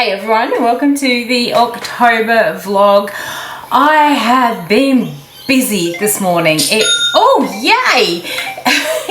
Hey everyone, welcome to the October vlog. I have been busy this morning. Oh yay!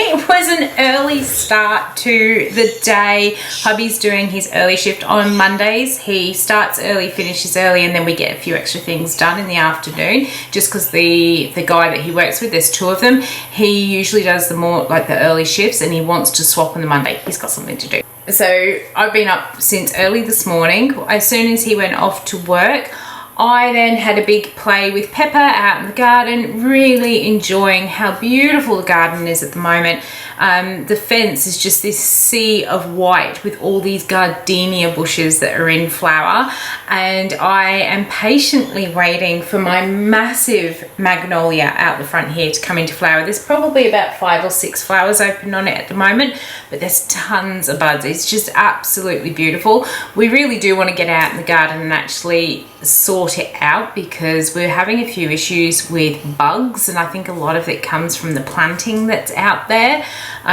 It was an early start to the day. Hubby's doing his early shift on Mondays. He starts early, finishes early, and then we get a few extra things done in the afternoon. Just because the guy that he works with, there's two of them, he usually does the more like the early shifts, and he wants to swap on the Monday. He's got something to do. So I've been up since early this morning. As soon as he went off to work, I then had a big play with Pepper out in the garden, really enjoying how beautiful the garden is at the moment. The fence is just this sea of white with all these gardenia bushes that are in flower, and I am patiently waiting for my massive magnolia out the front here to come into flower. There's probably about 5 or 6 flowers open on it at the moment, but there's tons of buds. It's just absolutely beautiful. We really do want to get out in the garden and actually sort it out, because we're having a few issues with bugs, and I think a lot of it comes from the planting that's out there.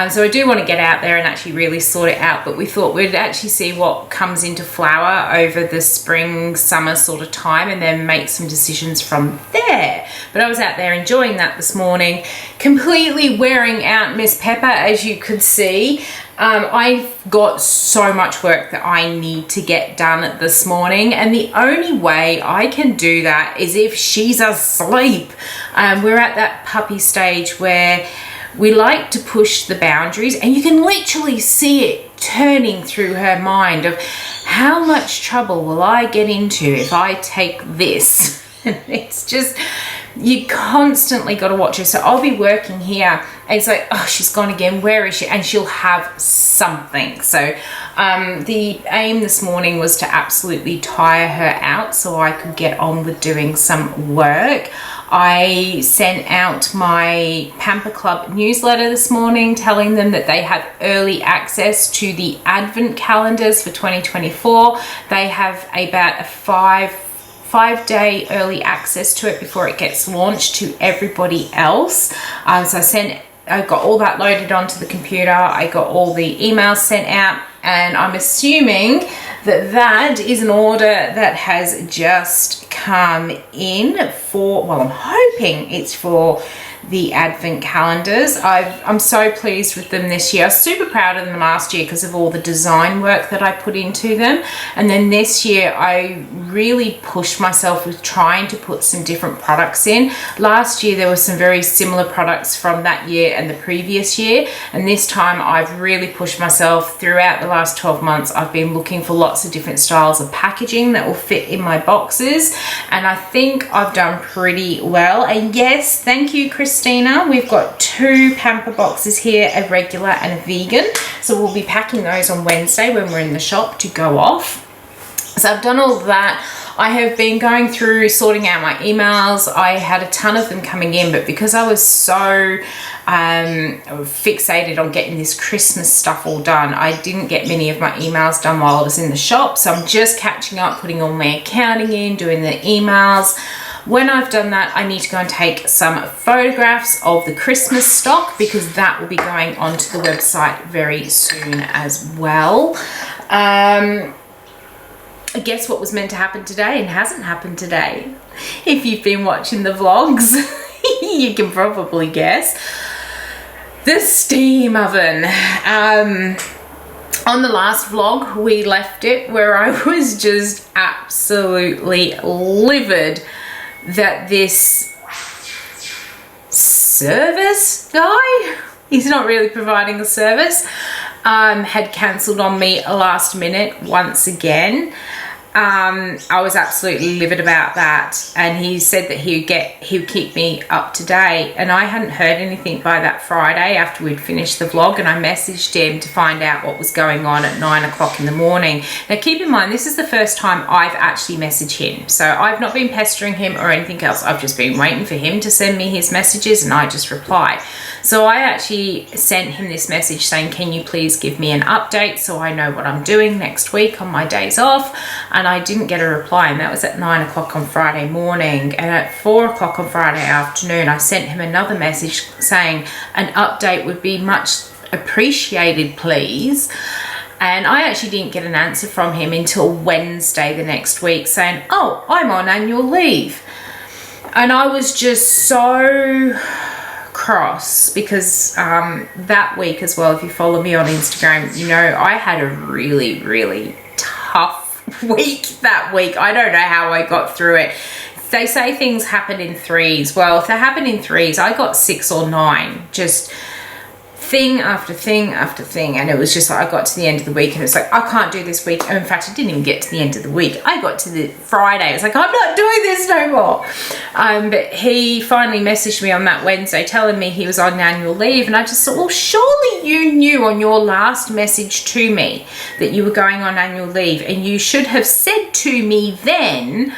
So I do want to get out there and actually really sort it out, but we thought we'd actually see what comes into flower over the spring summer sort of time and then make some decisions from there. But I was out there enjoying that this morning, completely wearing out Miss Pepper, as you could see. I've got so much work that I need to get done this morning, and the only way I can do that is if she's asleep. We're at that puppy stage where we like to push the boundaries, and you can literally see it turning through her mind of how much trouble will I get into if I take this. It's just, you constantly got to watch her. So I'll be working here and it's like, oh, she's gone again, where is she? And she'll have something. So the aim this morning was to absolutely tire her out so I could get on with doing some work. I sent out my Pamper Club newsletter this morning telling them that they have early access to the advent calendars for 2024. They have about a five-day early access to it before it gets launched to everybody else. So I got all that loaded onto the computer. I got all the emails sent out, and I'm assuming that that is an order that has just come in for, well, I'm hoping it's for the advent calendars. I'm so pleased with them this year. I was super proud of them last year because of all the design work that I put into them, and then this year I really pushed myself with trying to put some different products in. Last year there were some very similar products from that year and the previous year, and this time I've really pushed myself. Throughout the last 12 months I've been looking for lots of different styles of packaging that will fit in my boxes, and I think I've done pretty well. And yes, thank you Christina, we've got 2 Pamper boxes here, a regular and a vegan, so we'll be packing those on Wednesday when we're in the shop to go off. So I've done all that. I have been going through sorting out my emails. I had a ton of them coming in, but because I was so fixated on getting this Christmas stuff all done, I didn't get many of my emails done while I was in the shop. So I'm just catching up, putting all my accounting in, doing the emails. When I've done that, I need to go and take some photographs of the Christmas stock, because that will be going onto the website very soon as well. Guess what was meant to happen today and hasn't happened today? If you've been watching the vlogs, you can probably guess. The steam oven. On the last vlog, we left it where I was just absolutely livid that this service guy, he's not really providing a service, had cancelled on me last minute once again. I was absolutely livid about that, and he said that he would keep me up to date, and I hadn't heard anything by that Friday after we'd finished the vlog, and I messaged him to find out what was going on at 9 o'clock in the morning. Now keep in mind, this is the first time I've actually messaged him, so I've not been pestering him or anything else. I've just been waiting for him to send me his messages, and I just reply. So I actually sent him this message saying, can you please give me an update so I know what I'm doing next week on my days off? And I didn't get a reply, and that was at 9 o'clock on Friday morning. And at 4 o'clock on Friday afternoon, I sent him another message saying an update would be much appreciated, please. And I actually didn't get an answer from him until Wednesday the next week saying, oh, I'm on annual leave. And I was just so cross because that week as well, if you follow me on Instagram, you know, I had a really, really tough week that week. I don't know how I got through it. They say things happen in threes. Well, if they happen in threes, I got 6 or 9, just thing after thing after thing. And it was just like, I got to the end of the week and it's like, I can't do this week. And in fact, I didn't even get to the end of the week. I got to the Friday. It's like, I'm not doing this no more. But he finally messaged me on that Wednesday telling me he was on annual leave. And I just thought, well, surely you knew on your last message to me that you were going on annual leave. And you should have said to me then,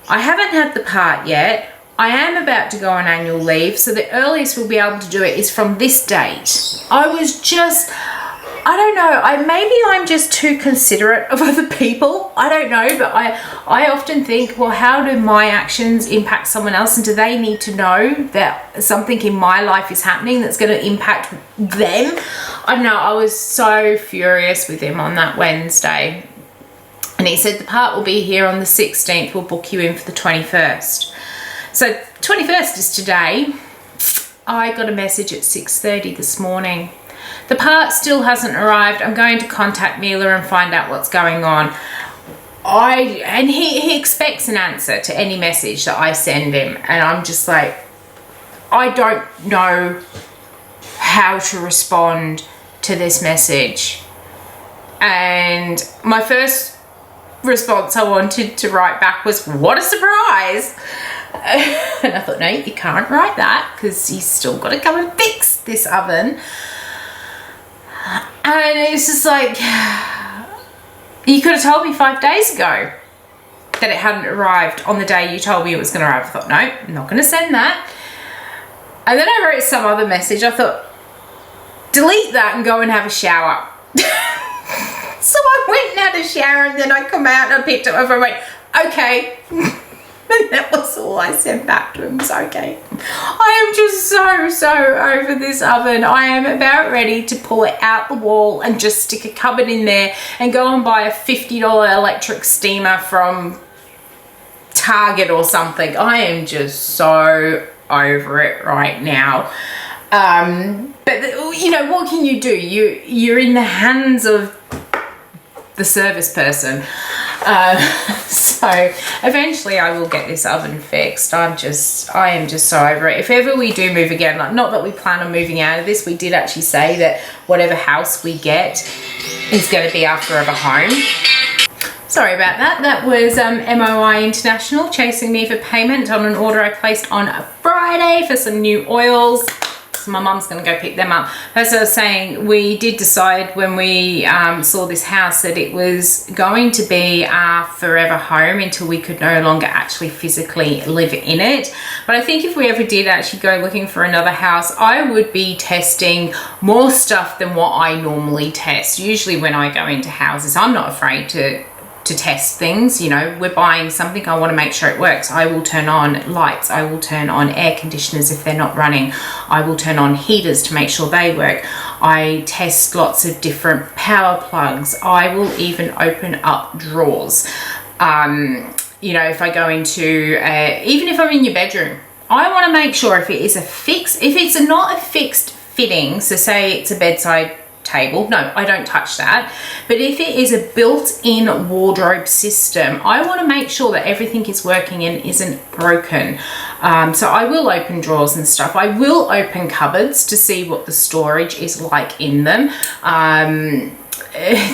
I haven't had the part yet. I am about to go on annual leave, so the earliest we'll be able to do it is from this date. I was just, I don't know, maybe I'm just too considerate of other people. I don't know, but I often think, well, how do my actions impact someone else? And do they need to know that something in my life is happening that's going to impact them? I don't know, I was so furious with him on that Wednesday. And he said the part will be here on the 16th. We'll book you in for the 21st. So 21st is today. I got a message at 6:30 this morning. The part still hasn't arrived. I'm going to contact Mila and find out what's going on. He expects an answer to any message that I send him. And I'm just like, I don't know how to respond to this message. And my first response I wanted to write back was, what a surprise. And I thought, no, you can't write that because he's still got to come and fix this oven. And it's just like, you could have told me 5 days ago that it hadn't arrived on the day you told me it was going to arrive. I thought, no, I'm not going to send that. And then I wrote some other message. I thought, delete that and go and have a shower. So I went and had a shower and then I come out and I picked it up and I went, okay. And that was all I sent back to him. It was okay. I am just so over this oven. I am about ready to pull it out the wall and just stick a cupboard in there and go and buy a $50 electric steamer from Target or something. I am just so over it right now. But you know, what can you do? You're in the hands of the service person. So eventually I will get this oven fixed. I am just so over it. If ever we do move again, like, not that we plan on moving out of this, we did actually say that whatever house we get is going to be our forever home. Sorry about that. That was MOI International chasing me for payment on an order I placed on a Friday for some new oils. So my mum's going to go pick them up. As I was saying, we did decide when we saw this house that it was going to be our forever home until we could no longer actually physically live in it. But I think if we ever did actually go looking for another house, I would be testing more stuff than what I normally test. Usually when I go into houses, I'm not afraid to test things. You know, we're buying something, I want to make sure it works. I will turn on lights, I will turn on air conditioners if they're not running, I will turn on heaters to make sure they work. I test lots of different power plugs. I will even open up drawers. You know, if I go into even if I'm in your bedroom, I want to make sure if it is if it's not a fixed fitting, so say it's a bedside table, no, I don't touch that. But if it is a built-in wardrobe system, I want to make sure that everything is working and isn't broken. So I will open drawers and stuff. I will open cupboards to see what the storage is like in them.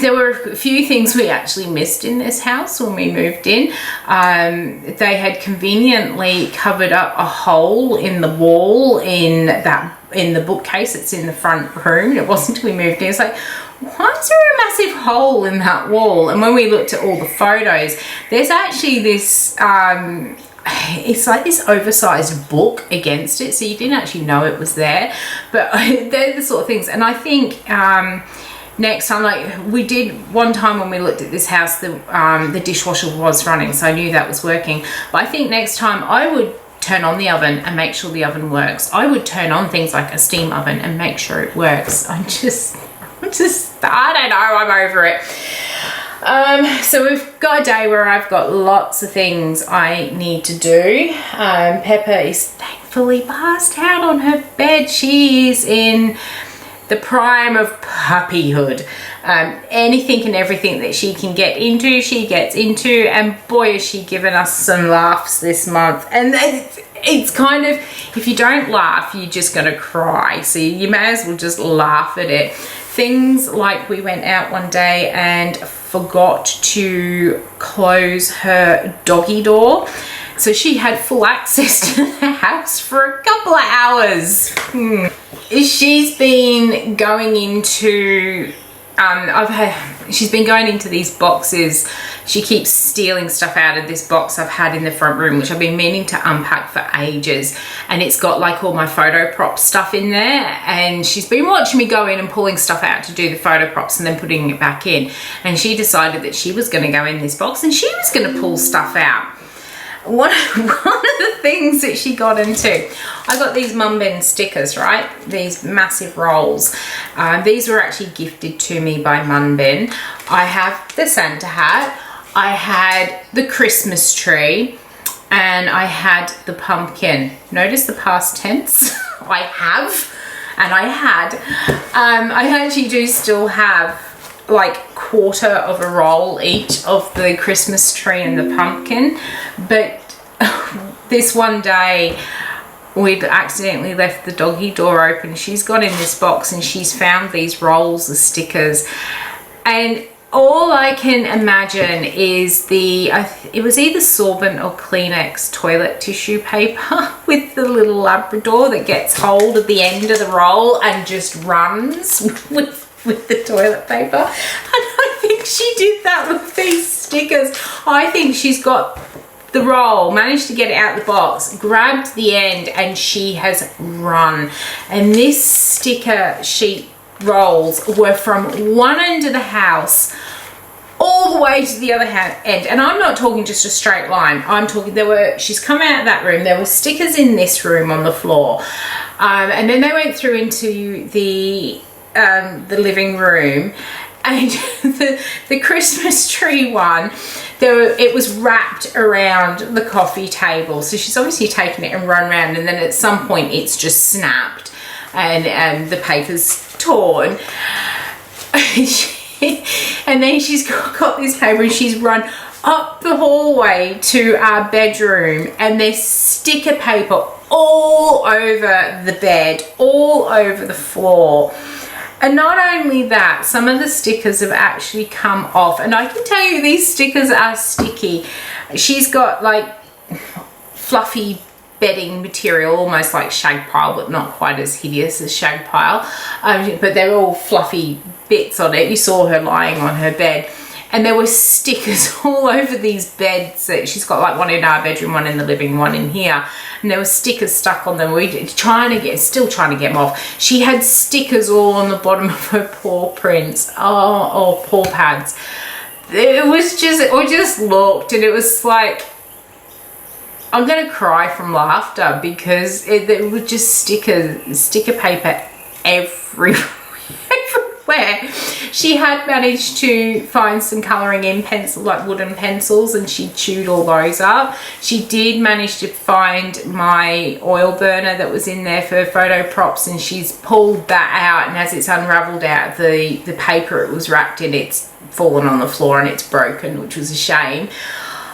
There were a few things we actually missed in this house when we moved in. They had conveniently covered up a hole in the wall in the bookcase that's in the front room. It wasn't until we moved in. It's like, why is there a massive hole in that wall? And when we looked at all the photos, there's actually this it's like this oversized book against it, so you didn't actually know it was there. But they're the sort of things. And I think next time, like we did one time when we looked at this house, the dishwasher was running, so I knew that was working. But I think next time I would turn on the oven and make sure the oven works. I would turn on things like a steam oven and make sure it works. I don't know, I'm over it. So we've got a day where I've got lots of things I need to do. Pepper is thankfully passed out on her bed. She is in the prime of puppyhood. Anything and everything that she can get into, she gets into, and boy has she given us some laughs this month. And it's kind of, if you don't laugh, you're just gonna cry, so you may as well just laugh at it. Things like we went out one day and forgot to close her doggy door, so she had full access to the house for a couple of hours. She's been going into she's been going into these boxes. She keeps stealing stuff out of this box I've had in the front room, which I've been meaning to unpack for ages, and it's got like all my photo prop stuff in there, and she's been watching me go in and pulling stuff out to do the photo props and then putting it back in, and she decided that she was going to go in this box and she was going to pull stuff out. One of the things that she got into, I got these Mum Ben stickers, right? These massive rolls. These were actually gifted to me by Mum Ben. I have the Santa hat, I had the Christmas tree, and I had the pumpkin. Notice the past tense. I have, and I had. I actually do still have like quarter of a roll each of the Christmas tree and the pumpkin, but this one day we'd accidentally left the doggy door open. She's got in this box and she's found these rolls of stickers, and all I can imagine is it was either sorbent or Kleenex toilet tissue paper with the little Labrador that gets hold of the end of the roll and just runs with the toilet paper. And I think she did that with these stickers. I think she's got the roll, managed to get it out of the box, grabbed the end, and she has run. And this sticker sheet rolls were from one end of the house all the way to the other end, and I'm not talking just a straight line. I'm talking, she's come out of that room, there were stickers in this room on the floor, and then they went through into the living room, and the Christmas tree one, it was wrapped around the coffee table, so she's obviously taken it and run around, and then at some point it's just snapped and the paper's torn. And then she's got this paper and she's run up the hallway to our bedroom, and there's sticker paper all over the bed, all over the floor. And not only that, some of the stickers have actually come off, and I can tell you these stickers are sticky. She's got like fluffy bedding material, almost like shag pile, but not quite as hideous as shag pile, but they're all fluffy bits on it. You saw her lying on her bed, and there were stickers all over these beds. She's got like one in our bedroom, one in the living, one in here, and there were stickers stuck on them. We're still trying to get them off. She had stickers all on the bottom of her paw prints, or paw pads. It was just, we just looked, and it was like, I'm gonna cry from laughter, because it was just sticker paper everywhere. She had managed to find some colouring in pencil, like wooden pencils, and she chewed all those up. She did manage to find my oil burner that was in there for photo props, and she's pulled that out, and as it's unravelled out the paper it was wrapped in, it's fallen on the floor and it's broken, which was a shame.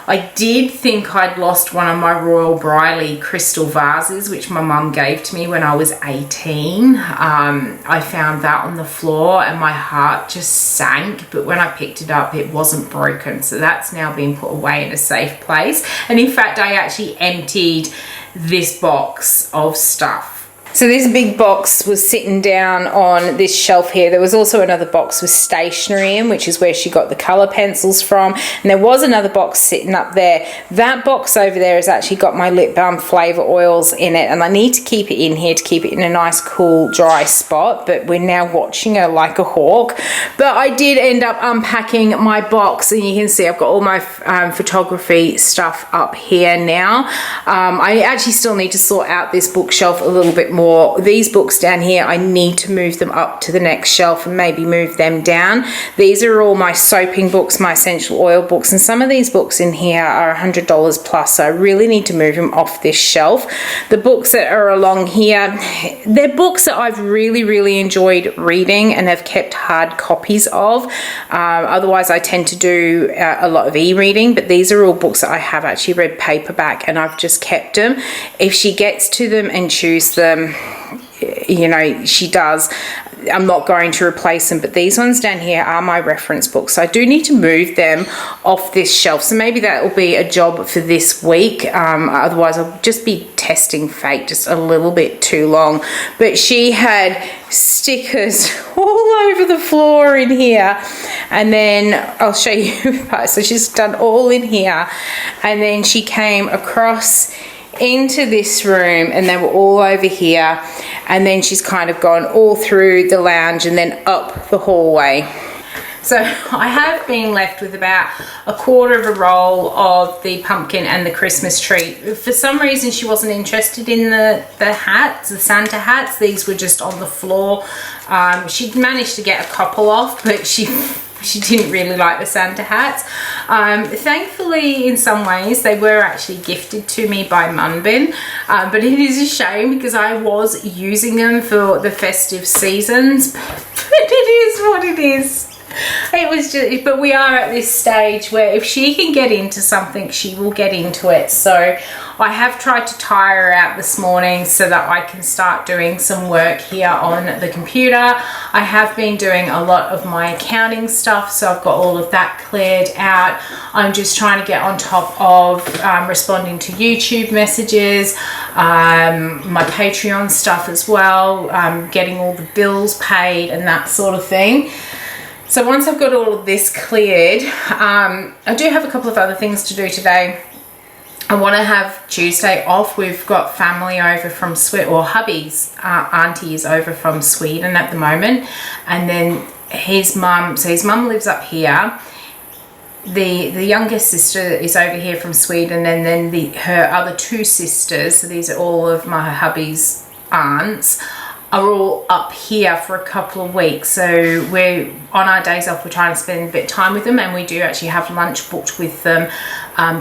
I did think I'd lost one of my Royal Briley crystal vases, which my mum gave to me when I was 18. I found that on the floor and my heart just sank, but when I picked it up, it wasn't broken. So that's now been put away in a safe place. And in fact, I actually emptied this box of stuff. So this big box was sitting down on this shelf here. There was also another box with stationery in, which is where she got the colour pencils from. And there was another box sitting up there. That box over there has actually got my lip balm flavour oils in it. And I need to keep it in here to keep it in a nice, cool, dry spot. But we're now watching her like a hawk. But I did end up unpacking my box. And you can see I've got all my photography stuff up here now. I actually still need to sort out this bookshelf a little bit more. more. These books down here, I need to move them up to the next shelf and maybe move them down. These are all my soaping books, my essential oil books, and some of these books in here are $100 plus, so I really need to move them off this shelf. The books that are along here, they're books that I've really enjoyed reading and have kept hard copies of. Otherwise I tend to do a lot of e-reading, but these are all books that I have actually read paperback and I've just kept them. If she gets to them and chews them, you know, she does, I'm not going to replace them, but these ones down here are my reference books, so I do need to move them off this shelf. So maybe that will be a job for this week. Otherwise I'll just be testing fate just a little bit too long. But she had stickers all over the floor in here, and then I'll show you. So she's done all in here, and then she came across into this room and they were all over here, and then she's kind of gone all through the lounge and then up the hallway. So I have been left with about a quarter of a roll of the pumpkin and the Christmas tree. For some reason she wasn't interested in the hats, the Santa hats. These were just on the floor. She'd managed to get a couple off, but she didn't really like the Santa hats. Thankfully, in some ways, they were actually gifted to me by Munbin, but it is a shame because I was using them for the festive seasons, but it is what it is. It was just, but we are at this stage where if she can get into something, she will get into it. So I have tried to tire her out this morning so that I can start doing some work here on the computer. I have been doing a lot of my accounting stuff, so I've got all of that cleared out. I'm just trying to get on top of responding to YouTube messages, my Patreon stuff as well, getting all the bills paid and that sort of thing. So once I've got all of this cleared, I do have a couple of other things to do today. I want to have Tuesday off. We've got family over from Sweden, or hubby's auntie is over from Sweden at the moment, and then his mum, so his mum lives up here. The youngest sister is over here from Sweden, and then her other two sisters, so these are all of my hubby's aunts, are all up here for a couple of weeks. So we're on our days off, we're trying to spend a bit of time with them, and we do actually have lunch booked with them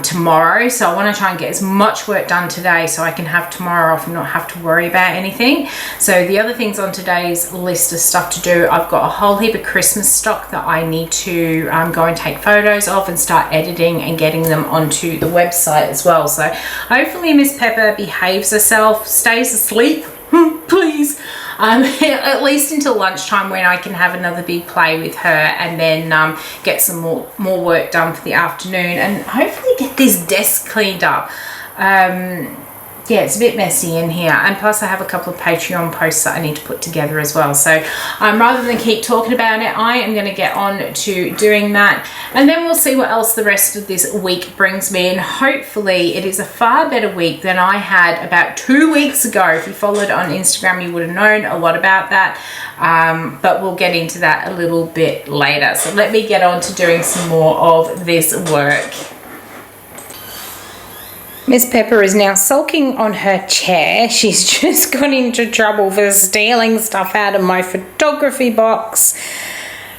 tomorrow. So I want to try and get as much work done today so I can have tomorrow off and not have to worry about anything. So the other things on today's list of stuff to do, I've got a whole heap of Christmas stock that I need to go and take photos of and start editing and getting them onto the website as well. So hopefully Miss Pepper behaves herself, stays asleep, please, at least until lunchtime, when I can have another big play with her, and then get some more work done for the afternoon, and hopefully get this desk cleaned up. Yeah, it's a bit messy in here, and plus I have a couple of Patreon posts that I need to put together as well. So rather than keep talking about it, I am going to get on to doing that, and then we'll see what else the rest of this week brings me. And hopefully it is a far better week than I had about 2 weeks ago. If you followed on Instagram, you would have known a lot about that, but we'll get into that a little bit later. So let me get on to doing some more of this work. Miss Pepper is now sulking on her chair. She's just got into trouble for stealing stuff out of my photography box.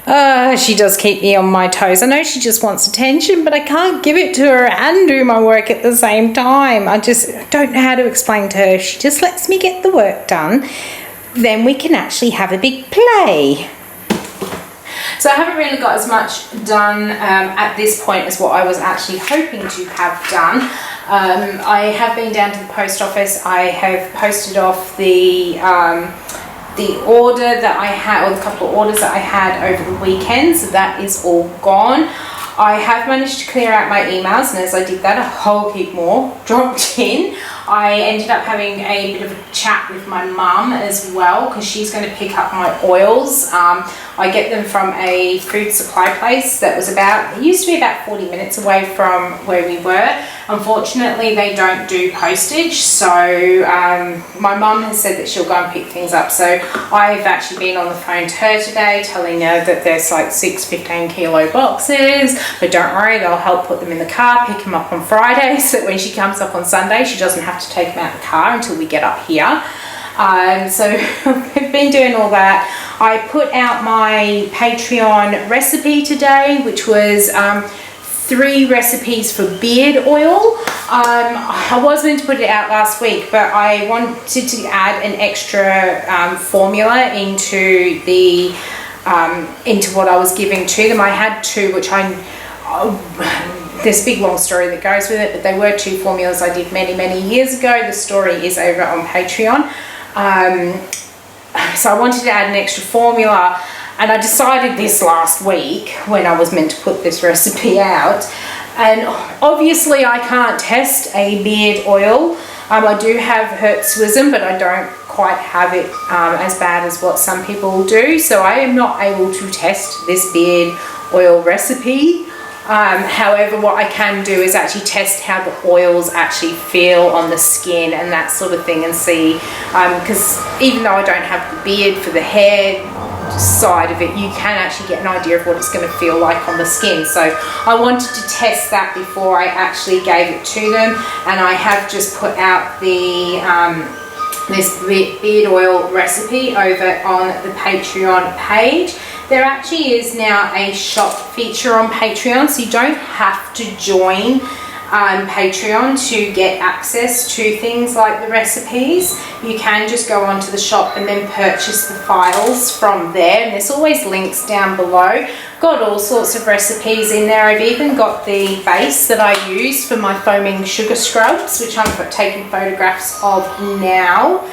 She does keep me on my toes. I know she just wants attention, but I can't give it to her and do my work at the same time. I just don't know how to explain to her. If she just lets me get the work done, then we can actually have a big play. So I haven't really got as much done at this point as what I was actually hoping to have done. I have been down to the post office. I have posted off the order that I had, or the couple of orders that I had over the weekend, so that is all gone. I have managed to clear out my emails, and as I did that, a whole heap more dropped in. I ended up having a bit of a chat with my mum as well, because she's going to pick up my oils. I get them from a food supply place that was it used to be about 40 minutes away from where we were. Unfortunately, they don't do postage, so my mum has said that she'll go and pick things up. So I've actually been on the phone to her today, telling her that there's like 6 15-kilo boxes, but don't worry, they'll help put them in the car, pick them up on Friday, so that when she comes up on Sunday, she doesn't have to take them out of the car until we get up here. So I've been doing all that. I put out my Patreon recipe today, which was 3 recipes for beard oil. I was meant to put it out last week, but I wanted to add an extra formula into the into what I was giving to them. I had 2, which there's a big long story that goes with it, but they were 2 formulas I did many years ago. The story is over on Patreon. So I wanted to add an extra formula, and I decided this last week when I was meant to put this recipe out. And obviously I can't test a beard oil. I do have hirsutism, but I don't quite have it as bad as what some people do. So I am not able to test this beard oil recipe. However, what I can do is actually test how the oils actually feel on the skin and that sort of thing, and see, because even though I don't have the beard for the hair side of it, you can actually get an idea of what it's going to feel like on the skin. So I wanted to test that before I actually gave it to them, and I have just put out the this beard oil recipe over on the Patreon page. There actually is now a shop feature on Patreon, so you don't have to join Patreon to get access to things like the recipes. You can just go onto the shop and then purchase the files from there, and there's always links down below. Got all sorts of recipes in there. I've even got the base that I use for my foaming sugar scrubs, which I'm taking photographs of now.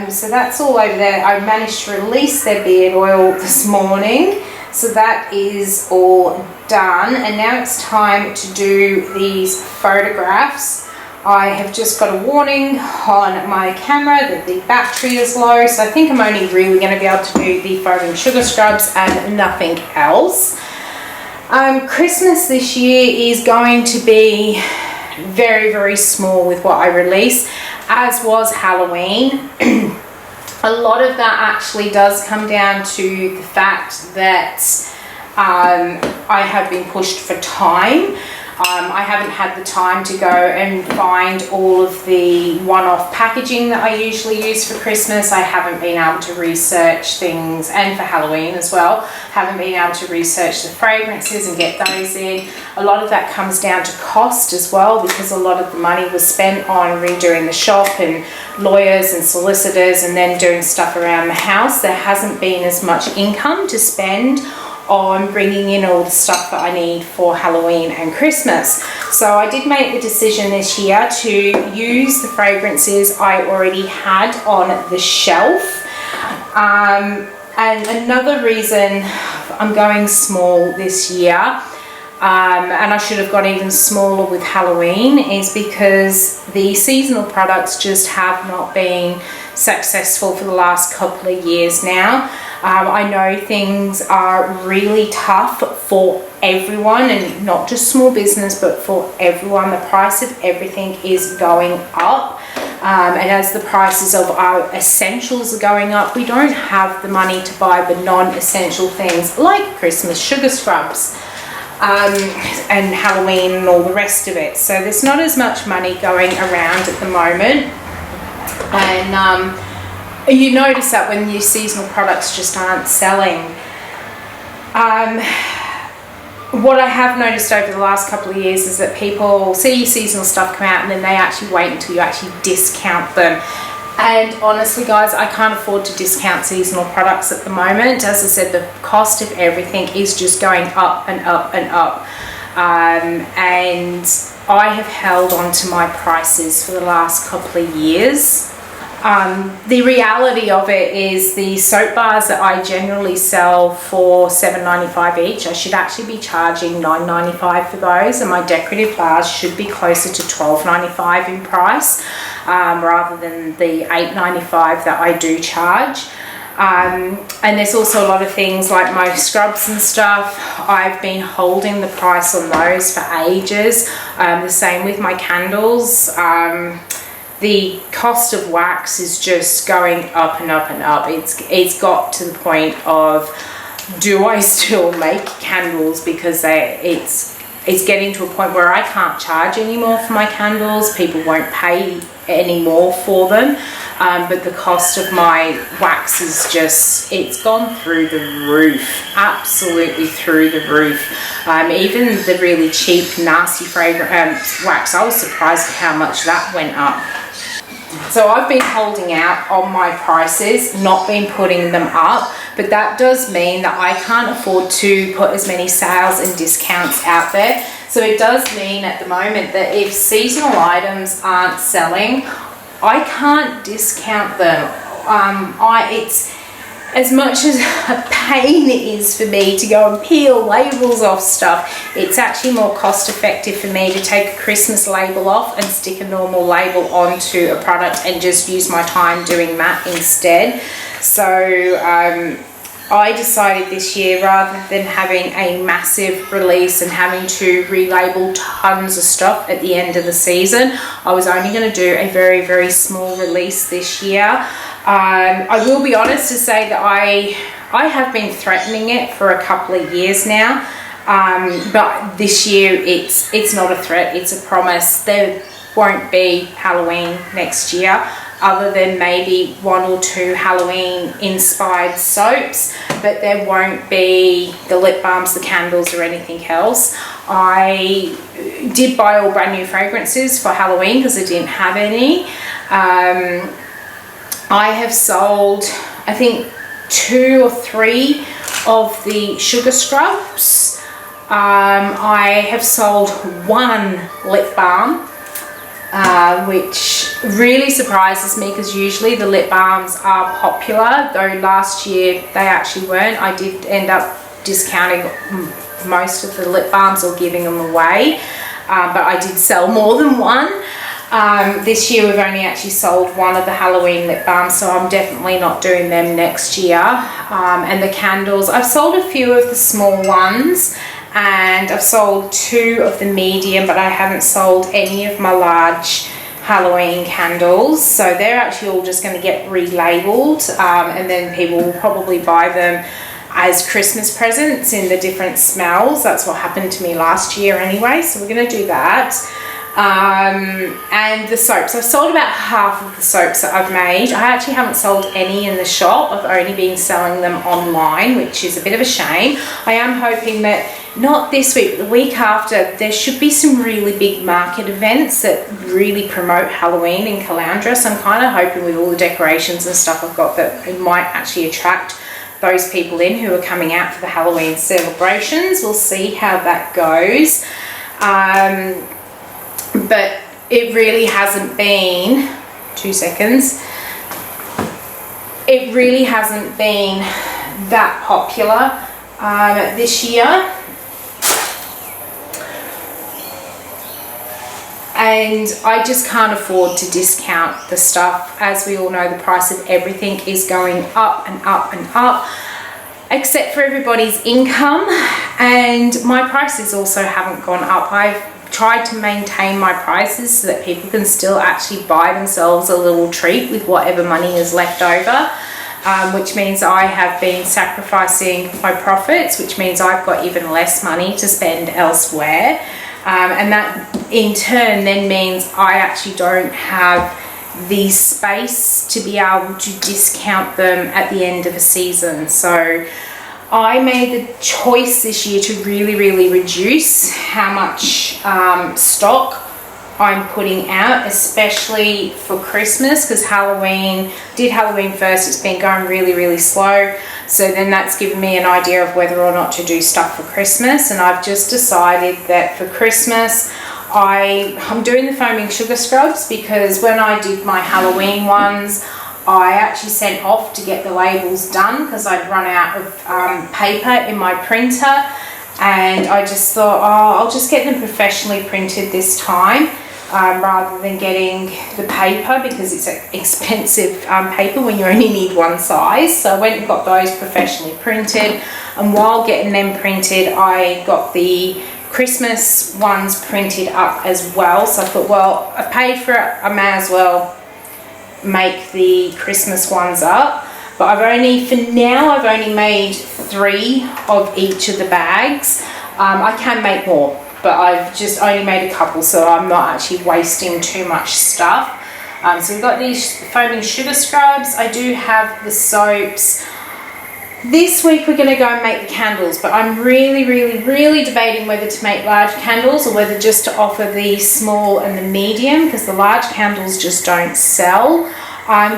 So that's all over there. I managed to release their beard oil this morning, so that is all done, and now it's time to do these photographs. I have just got a warning on my camera that the battery is low, so I think I'm only really going to be able to do the foaming sugar scrubs and nothing else. Christmas this year is going to be very small with what I release, as was Halloween. A lot of that actually does come down to the fact that I have been pushed for time. I haven't had the time to go and find all of the one-off packaging that I usually use for Christmas. I haven't been able to research things, and for Halloween as well, haven't been able to research the fragrances and get those in. A lot of that comes down to cost as well, because a lot of the money was spent on redoing the shop and lawyers and solicitors and then doing stuff around the house. There hasn't been as much income to spend on bringing in all the stuff that I need for Halloween and Christmas. So I did make the decision this year to use the fragrances I already had on the shelf. And another reason I'm going small this year, and I should have gone even smaller with Halloween, is because the seasonal products just have not been successful for the last couple of years now. I know things are really tough for everyone, and not just small business, but for everyone. The price of everything is going up, and as the prices of our essentials are going up, we don't have the money to buy the non-essential things like Christmas sugar scrubs and Halloween and all the rest of it. So there's not as much money going around at the moment, and you notice that when your seasonal products just aren't selling. What I have noticed over the last couple of years is that people see your seasonal stuff come out and then they actually wait until you actually discount them. And honestly guys, I can't afford to discount seasonal products at the moment. As I said, the cost of everything is just going up and up and up. And I have held on to my prices for the last couple of years. The reality of it is the soap bars that I generally sell for $7.95 each, I should actually be charging $9.95 for those, and my decorative bars should be closer to $12.95 in price, rather than the $8.95 that I do charge. And there's also a lot of things like my scrubs and stuff. I've been holding the price on those for ages. The same with my candles. The cost of wax is just going up and up and up. It's got to the point of, do I still make candles? Because it's getting to a point where I can't charge anymore for my candles. People won't pay anymore for them. But the cost of my wax is just, it's gone through the roof, absolutely through the roof. Even the really cheap, nasty fragrance wax, I was surprised at how much that went up. So I've been holding out on my prices, not been putting them up, but that does mean that I can't afford to put as many sales and discounts out there. So it does mean at the moment that if seasonal items aren't selling, I can't discount them. It's as much as a pain it is for me to go and peel labels off stuff, it's actually more cost effective for me to take a Christmas label off and stick a normal label onto a product and just use my time doing that instead. So I decided this year, rather than having a massive release and having to relabel tons of stuff at the end of the season, I was only going to do a very, very small release this year. I will be honest to say that I have been threatening it for a couple of years now, but this year it's not a threat, it's a promise. There won't be Halloween next year, other than maybe 1 or 2 Halloween inspired soaps, but there won't be the lip balms, the candles, or anything else. I did buy all brand new fragrances for Halloween because I didn't have any. I have sold, I think, 2 or 3 of the sugar scrubs. I have sold 1 lip balm, which really surprises me because usually the lip balms are popular, though last year they actually weren't. I did end up discounting most of the lip balms or giving them away, but I did sell more than 1. This year we've only actually sold 1 of the Halloween lip balms, so I'm definitely not doing them next year. And the candles, I've sold a few of the small ones, and I've sold 2 of the medium, but I haven't sold any of my large Halloween candles. So they're actually all just going to get relabeled, and then people will probably buy them as Christmas presents in the different smells. That's what happened to me last year anyway, so we're going to do that. And the soaps, I've sold about half of the soaps that I've made. I actually haven't sold any in the shop. I've only been selling them online, which is a bit of a shame. I am hoping that not this week, but the week after, there should be some really big market events that really promote Halloween in Caloundra. So I'm kind of hoping with all the decorations and stuff I've got that it might actually attract those people in who are coming out for the Halloween celebrations. We'll see how that goes. But it really hasn't been, 2 seconds, it really hasn't been that popular this year. And I just can't afford to discount the stuff. As we all know, the price of everything is going up and up and up, except for everybody's income. And my prices also haven't gone up. I've tried to maintain my prices so that people can still actually buy themselves a little treat with whatever money is left over, which means I have been sacrificing my profits, which means I've got even less money to spend elsewhere. And that in turn then means I actually don't have the space to be able to discount them at the end of a season. So I made the choice this year to really reduce how much stock I'm putting out, especially for Christmas, because Halloween first, it's been going really slow. So then that's given me an idea of whether or not to do stuff for Christmas. And I've just decided that for Christmas, I'm doing the foaming sugar scrubs, because when I did my Halloween ones, I actually sent off to get the labels done because I'd run out of paper in my printer, and I just thought, oh, I'll just get them professionally printed this time rather than getting the paper, because it's expensive paper when you only need one size. So I went and got those professionally printed, and while getting them printed, I got the Christmas ones printed up as well. So I thought, well, I paid for it, I may as well make the Christmas ones up. But for now I've only made 3 of each of the bags. I can make more, but I've just only made a couple, so I'm not actually wasting too much stuff. So we've got these foaming sugar scrubs. I do have the soaps. This week we're going to go and make the candles, but I'm really debating whether to make large candles or whether just to offer the small and the medium, because the large candles just don't sell.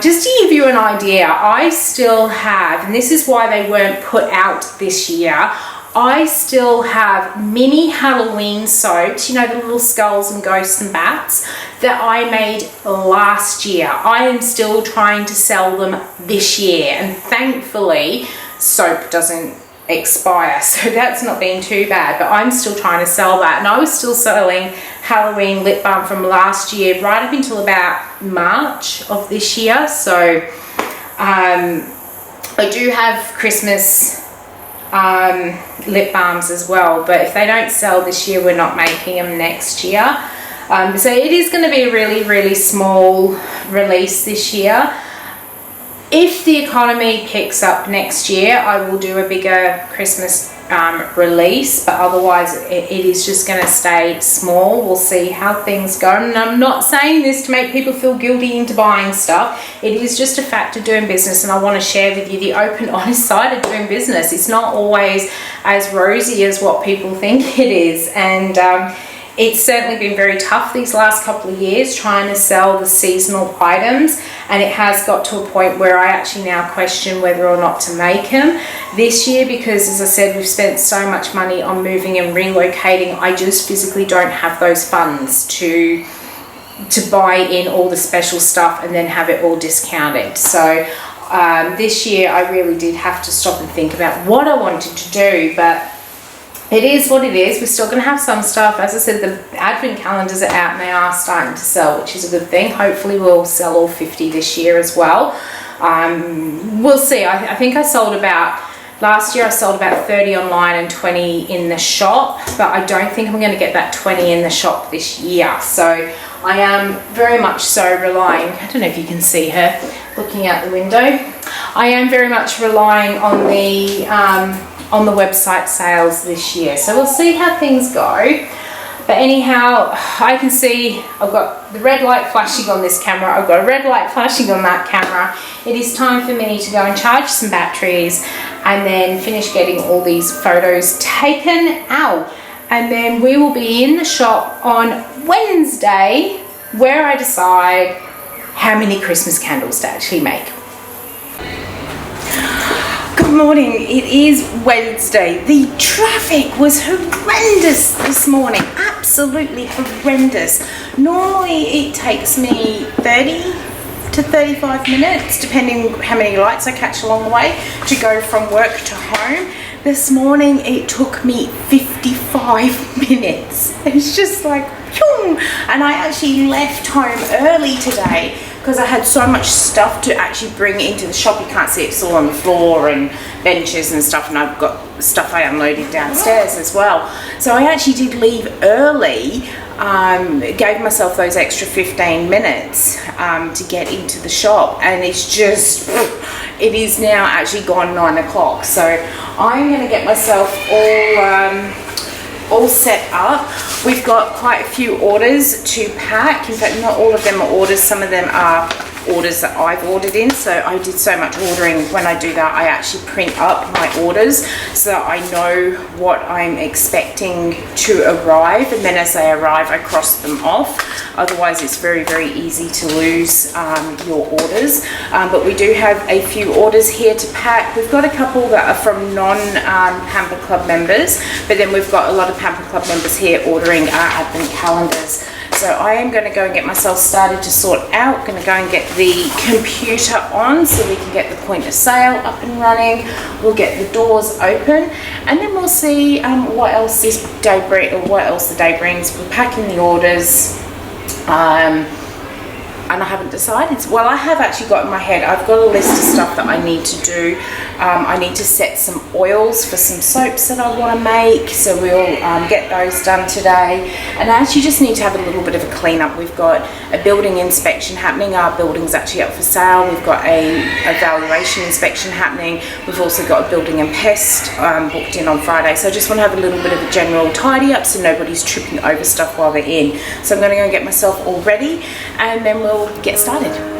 Just to give you an idea, I still have, and this is why they weren't put out this year, I still have mini Halloween soaps, you know, the little skulls and ghosts and bats that I made last year. I am still trying to sell them this year, and thankfully soap doesn't expire, so that's not been too bad, but I'm still trying to sell that. And I was still selling Halloween lip balm from last year right up until about March of this year. So I do have Christmas lip balms as well, but if they don't sell this year, we're not making them next year. So it is going to be a really small release this year. If the economy picks up next year, I will do a bigger Christmas release, but otherwise it is just going to stay small. We'll see how things go, and I'm not saying this to make people feel guilty into buying stuff. It is just a fact of doing business, and I want to share with you the open, honest side of doing business. It's not always as rosy as what people think it is, and it's certainly been very tough these last couple of years trying to sell the seasonal items, and it has got to a point where I actually now question whether or not to make them this year, because as I said, we've spent so much money on moving and relocating. I just physically don't have those funds to buy in all the special stuff and then have it all discounted. So this year I really did have to stop and think about what I wanted to do, but it is what it is. We're still going to have some stuff. As I said, the advent calendars are out and they are starting to sell, which is a good thing. Hopefully we'll sell all 50 this year as well. We'll see. I think I sold about, last year I sold about 30 online and 20 in the shop, but I don't think I'm going to get that 20 in the shop this year. So I am very much so relying, I don't know if you can see her looking out the window. I am very much relying on the website sales this year. So we'll see how things go. But anyhow, I can see I've got the red light flashing on this camera. I've got a red light flashing on that camera. It is time for me to go and charge some batteries and then finish getting all these photos taken out. And then we will be in the shop on Wednesday, where I decide how many Christmas candles to actually make. Good morning, it is Wednesday. The traffic was horrendous this morning, absolutely horrendous. Normally it takes me 30 to 35 minutes, depending how many lights I catch along the way, to go from work to home. This morning it took me 55 minutes. It's just like, phew. And I actually left home early today because I had so much stuff to actually bring into the shop. You can't see it, it's all on the floor and benches and stuff, and I've got stuff I unloaded downstairs as well. So I actually did leave early, gave myself those extra 15 minutes to get into the shop, and it's just, it is now actually gone 9 o'clock. So I'm going to get myself all set up. We've got quite a few orders to pack. In fact, not all of them are orders, some of them are orders that I've ordered in. So I did so much ordering. When I do that, I actually print up my orders so that I know what I'm expecting to arrive, and then as they arrive I cross them off. Otherwise it's very easy to lose your orders. But we do have a few orders here to pack. We've got a couple that are from non-Pamper Club members, but then we've got a lot of Pamper Club members here ordering our advent calendars. So I am going to go and get myself started to sort out. Going to go and get the computer on so we can get the point of sale up and running. We'll get the doors open, and then we'll see what else this day brings, or what else the day brings. We're packing the orders, and I haven't decided. Well, I have actually got in my head, I've got a list of stuff that I need to do. I need to set some oils for some soaps that I want to make, so we'll get those done today. And I actually just need to have a little bit of a clean up. We've got a building inspection happening. Our building's actually up for sale. We've got a valuation inspection happening. We've also got a building and pest booked in on Friday. So I just want to have a little bit of a general tidy up so nobody's tripping over stuff while they're in. So I'm going to go and get myself all ready and then we'll get started.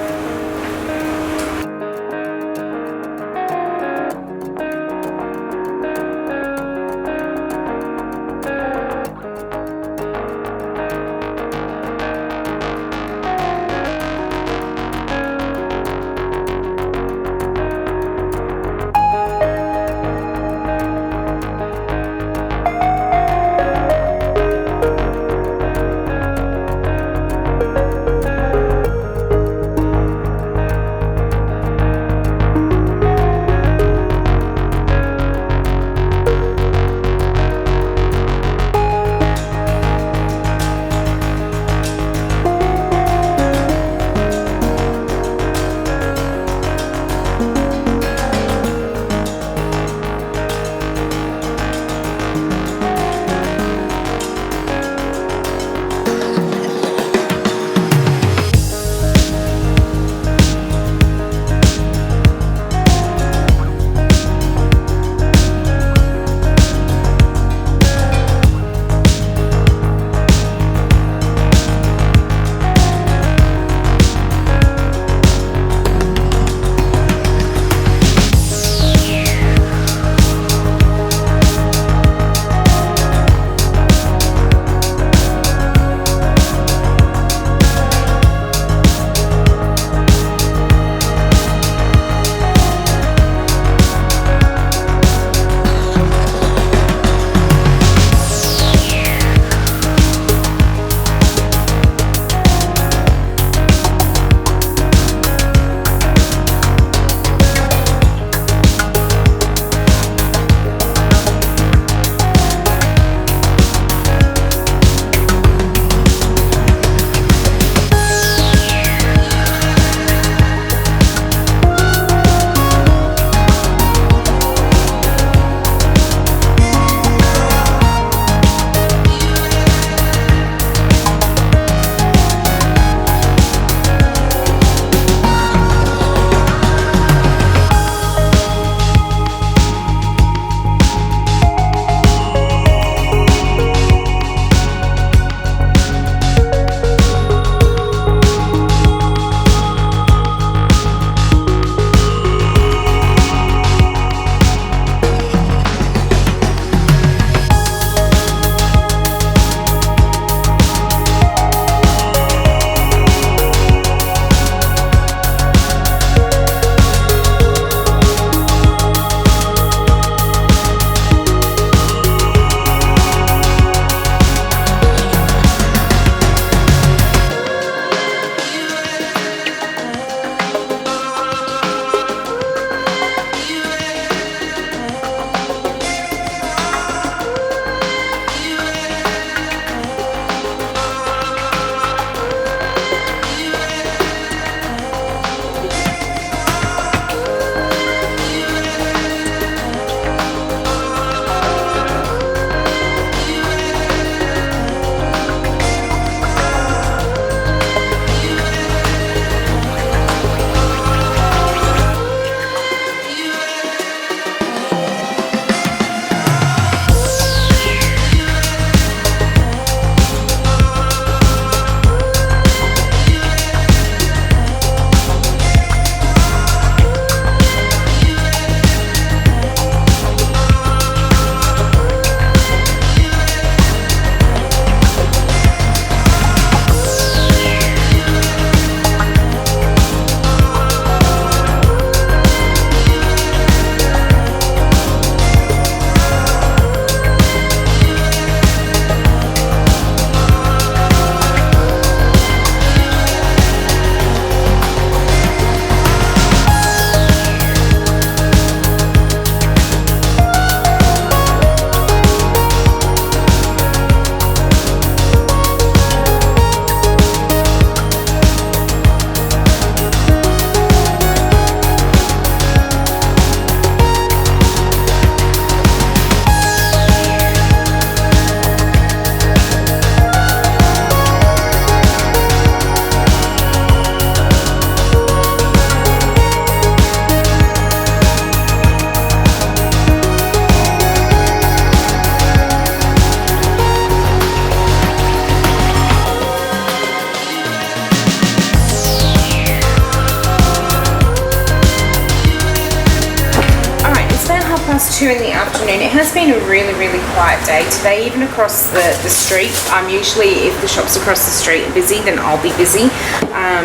2 in the afternoon. It has been a really, really quiet day today, even across the street. Usually if the shops across the street are busy, then I'll be busy.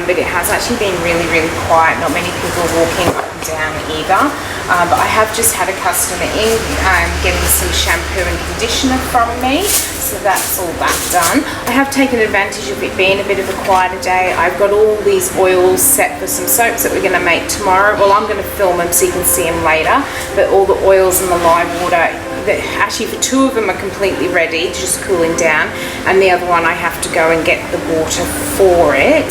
But it has actually been really, really quiet. Not many people are walking up and down either. But I have just had a customer in getting some shampoo and conditioner from me. So that's all that done. I have taken advantage of it being a bit of a quieter day. I've got all these oils set for some soaps that we're going to make tomorrow. Well, I'm going to film them so you can see them later. But all the oils and the lye water, actually for 2 of them are completely ready, just cooling down. And the other one I have to go and get the water for it.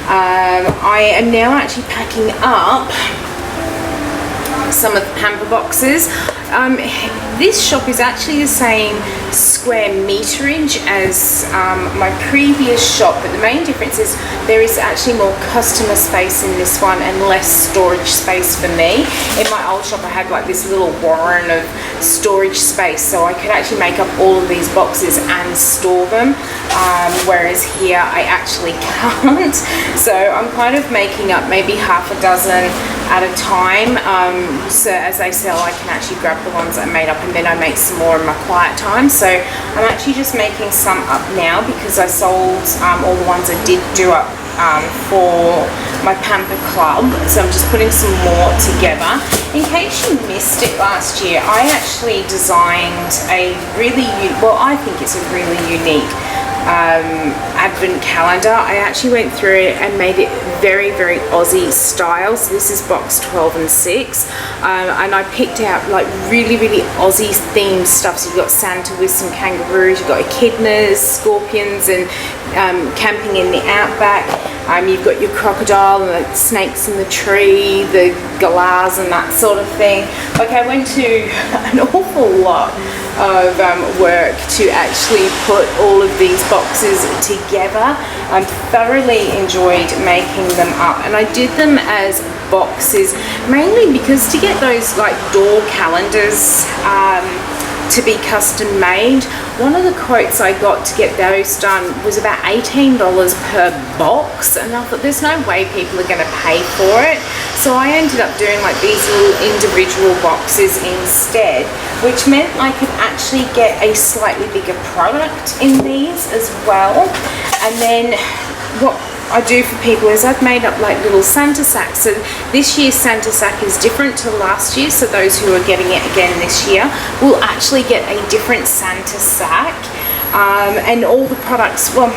I am now actually packing up some of the pamper boxes. This shop is actually the same square meterage as my previous shop, but the main difference is there is actually more customer space in this one and less storage space for me. In my old shop I had like this little warren of storage space, so I could actually make up all of these boxes and store them, whereas here I actually can't. So I'm kind of making up maybe half a dozen at a time, so as they sell I can actually grab the ones that I made up and then I make some more in my quiet time. So I'm actually just making some up now because I sold all the ones I did do up for my pamper club, so I'm just putting some more together. In case you missed it last year, I actually designed a really, well, I think it's a really unique advent calendar. I actually went through it and made it very, very Aussie style. So this is box 12 and 6, and I picked out like really, really Aussie themed stuff. So you've got Santa with some kangaroos, you've got echidnas, scorpions, and camping in the outback. You've got your crocodile and the snakes in the tree, the galahs and that sort of thing. Like I went to an awful lot of work to actually put all of these boxes together. I thoroughly enjoyed making them up, and I did them as boxes mainly because to get those like door calendars to be custom made, one of the quotes I got to get those done was about $18 per box, and I thought there's no way people are going to pay for it. So I ended up doing like these little individual boxes instead, which meant I could actually get a slightly bigger product in these as well. And then what I do for people is I've made up like little Santa sacks. So this year's Santa sack is different to last year, so those who are getting it again this year will actually get a different Santa sack. And all the products, well,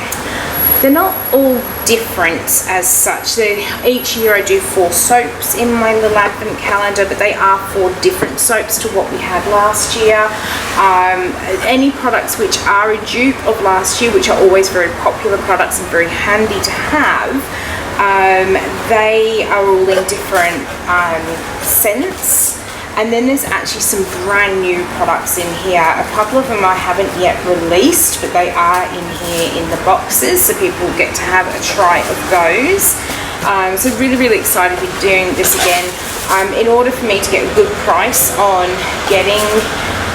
they're not all different as such. Each year I do 4 soaps in my little advent calendar, but they are 4 different soaps to what we had last year. Any products which are a dupe of last year, which are always very popular products and very handy to have, they are all in different scents. And then there's actually some brand new products in here. A couple of them I haven't yet released, but they are in here in the boxes, so people get to have a try of those. So really, really excited to be doing this again. In order for me to get a good price on getting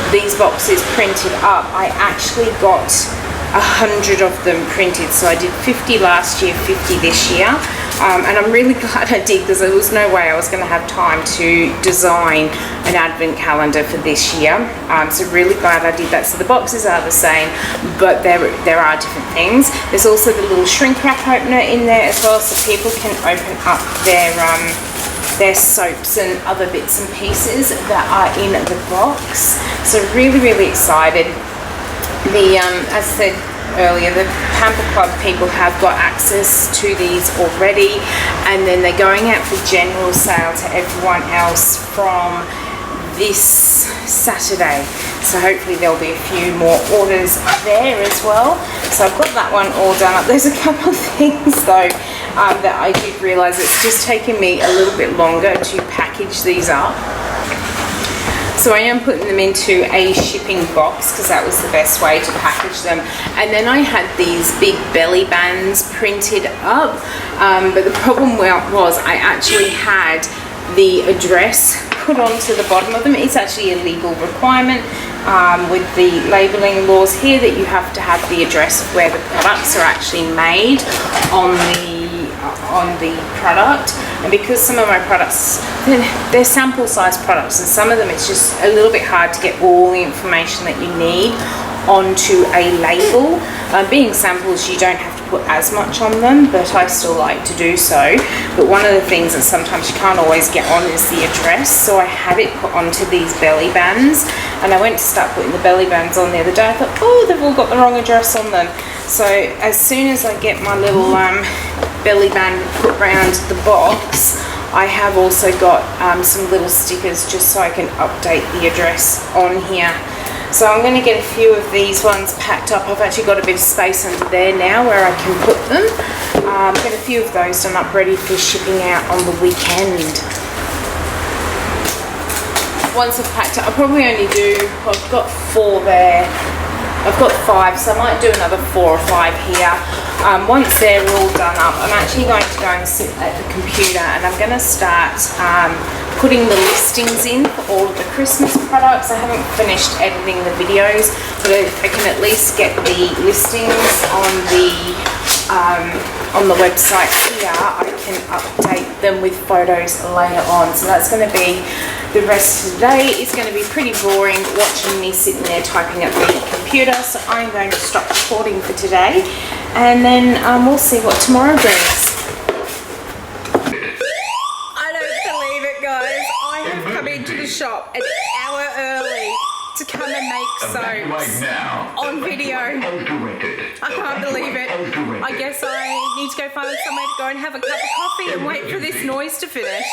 these boxes printed up, I actually got 100 of them printed. So I did 50 last year, 50 this year. And I'm really glad I did, because there was no way I was going to have time to design an advent calendar for this year. So really glad I did that. So the boxes are the same, but there are different things. There's also the little shrink wrap opener in there as well, so people can open up their soaps and other bits and pieces that are in the box. So really, really excited. As I said earlier, the Pamper Club people have got access to these already, and then they're going out for general sale to everyone else from this Saturday. So hopefully there'll be a few more orders there as well. So I've got that one all done up. There's a couple of things though that I did realise it's just taken me a little bit longer to package these up. So I am putting them into a shipping box because that was the best way to package them. And then I had these big belly bands printed up, but the problem was I actually had the address put onto the bottom of them. It's actually a legal requirement with the labelling laws here that you have to have the address of where the products are actually made on the product. And because some of my products, they're sample size products, and some of them it's just a little bit hard to get all the information that you need onto a label. Being samples, you don't have to put as much on them, but I still like to do so. But one of the things that sometimes you can't always get on is the address, so I had it put onto these belly bands, and I went to start putting the belly bands on the other day. I thought, oh, they've all got the wrong address on them. So as soon as I get my little belly band put around the box, I have also got some little stickers just so I can update the address on here. So I'm going to get a few of these ones packed up. I've actually got a bit of space under there now where I can put them. Get a few of those done up ready for shipping out on the weekend. Once I've packed up, I'll probably only do, I've got 4 there. I've got 5, so I might do another 4 or 5 here. Once they're all done up, I'm actually going to go and sit at the computer, and I'm going to start putting the listings in for all of the Christmas products. I haven't finished editing the videos, but I can at least get the listings on the website here. I can update them with photos later on. So that's going to be the rest of the day. It's going to be pretty boring watching me sitting there typing at the computer. So I'm going to stop recording for today, and then we'll see what tomorrow brings. To the shop an hour early to come and make soaps on video. I can't believe it. I guess I need to go find somewhere to go and have a cup of coffee and wait for this noise to finish.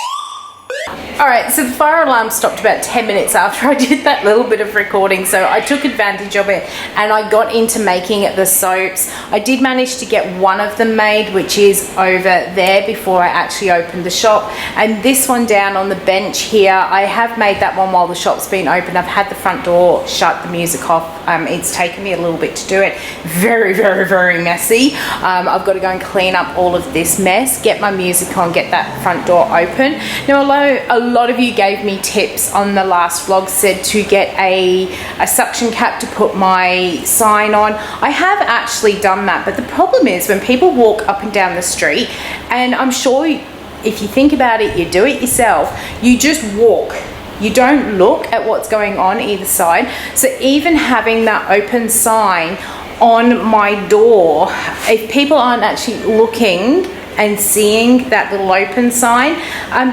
Alright, so the fire alarm stopped about 10 minutes after I did that little bit of recording, so I took advantage of it and I got into making the soaps. I did manage to get one of them made, which is over there, before I actually opened the shop, and this one down on the bench here, I have made that one while the shop's been open. I've had the front door shut, the music off. It's taken me a little bit to do it. Very, very, very messy. I've got to go and clean up all of this mess, get my music on, get that front door open. Now, a lot of you gave me tips on the last vlog, said to get a suction cap to put my sign on. I have actually done that, but the problem is when people walk up and down the street, and I'm sure if you think about it, you do it yourself, you just walk. You don't look at what's going on either side. So even having that open sign on my door, if people aren't actually looking and seeing that little open sign,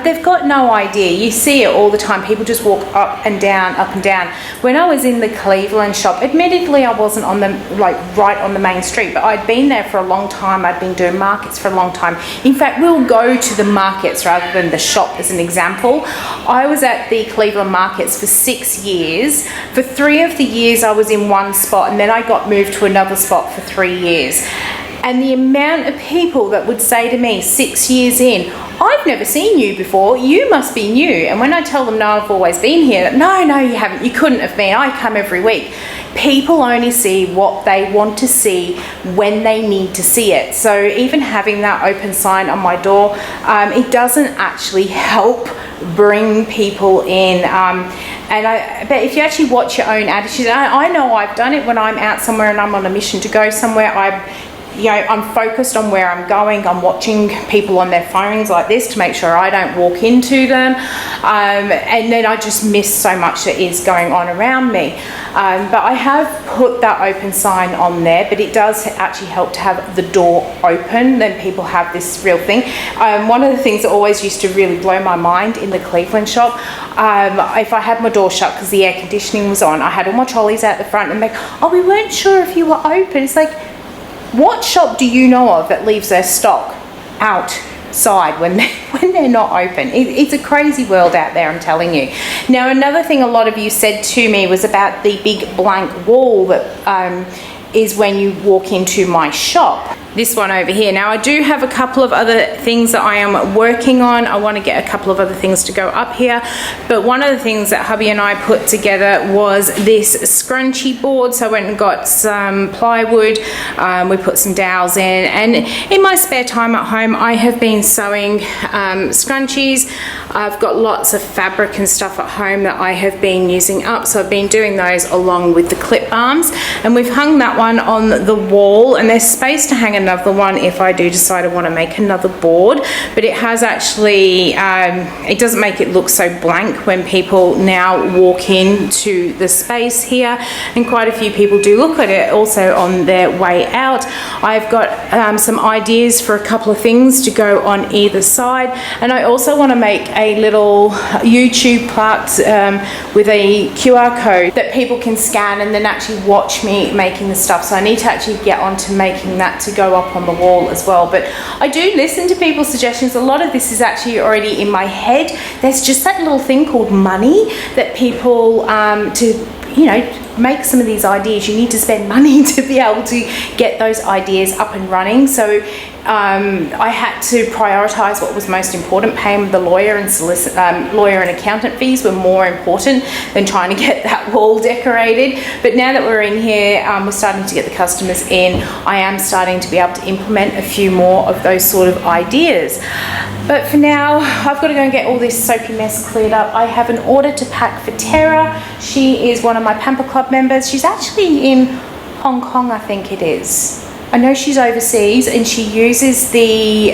they've got no idea. You see it all the time. People just walk up and down, up and down. When I was in the Cleveland shop, admittedly I wasn't on the right on the main street, but I'd been there for a long time. I'd been doing markets for a long time. In fact, we'll go to the markets rather than the shop as an example. I was at the Cleveland markets for 6 years. For 3 of the years I was in one spot, and then I got moved to another spot for 3 years. And the amount of people that would say to me 6 years in, I've never seen you before, you must be new. And when I tell them, no, I've always been here, no, you haven't, you couldn't have been, I come every week. People only see what they want to see when they need to see it. So even having that open sign on my door, it doesn't actually help bring people in. But if you actually watch your own attitude, I know I've done it when I'm out somewhere and I'm on a mission to go somewhere. I'm focused on where I'm going. I'm watching people on their phones like this to make sure I don't walk into them, and then I just miss so much that is going on around me. But I have put that open sign on there, but it does actually help to have the door open. Then people have this real thing. One of the things that always used to really blow my mind in the Cleveland shop, if I had my door shut because the air conditioning was on, I had all my trolleys out the front, and we weren't sure if you were open. It's like, what shop do you know of that leaves their stock outside when they're not open? It's a crazy world out there, I'm telling you. Now, another thing a lot of you said to me was about the big blank wall that is when you walk into my shop. This one over here. Now, I do have a couple of other things that I am working on. I want to get a couple of other things to go up here, but one of the things that hubby and I put together was this scrunchie board. So I went and got some plywood, we put some dowels in, and in my spare time at home I have been sewing scrunchies. I've got lots of fabric and stuff at home that I have been using up, so I've been doing those along with the clip balms, and we've hung that one on the wall, and there's space to hang another one if I do decide I want to make another board. But it has actually, it doesn't make it look so blank when people now walk into the space here, and quite a few people do look at it also on their way out. I've got some ideas for a couple of things to go on either side, and I also want to make a little YouTube part with a QR code that people can scan and then actually watch me making the stuff. So I need to actually get on to making that to go up on the wall as well. But I do listen to people's suggestions. A lot of this is actually already in my head. There's just that little thing called money that people make some of these ideas, you need to spend money to be able to get those ideas up and running. So I had to prioritize what was most important. Paying the lawyer and lawyer and accountant fees were more important than trying to get that wall decorated. But now that we're in here, we're starting to get the customers in. I am starting to be able to implement a few more of those sort of ideas. But for now, I've got to go and get all this soapy mess cleared up. I have an order to pack for Tara. She is one of my Pamper Club members. She's actually in Hong Kong, I think it is. I know she's overseas, and she uses the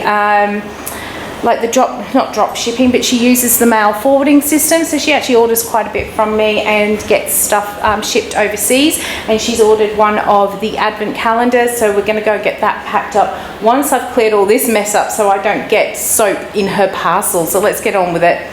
not drop shipping, but she uses the mail forwarding system. So she actually orders quite a bit from me and gets stuff shipped overseas. And she's ordered one of the advent calendars, so we're going to go get that packed up once I've cleared all this mess up, so I don't get soap in her parcel. So let's get on with it.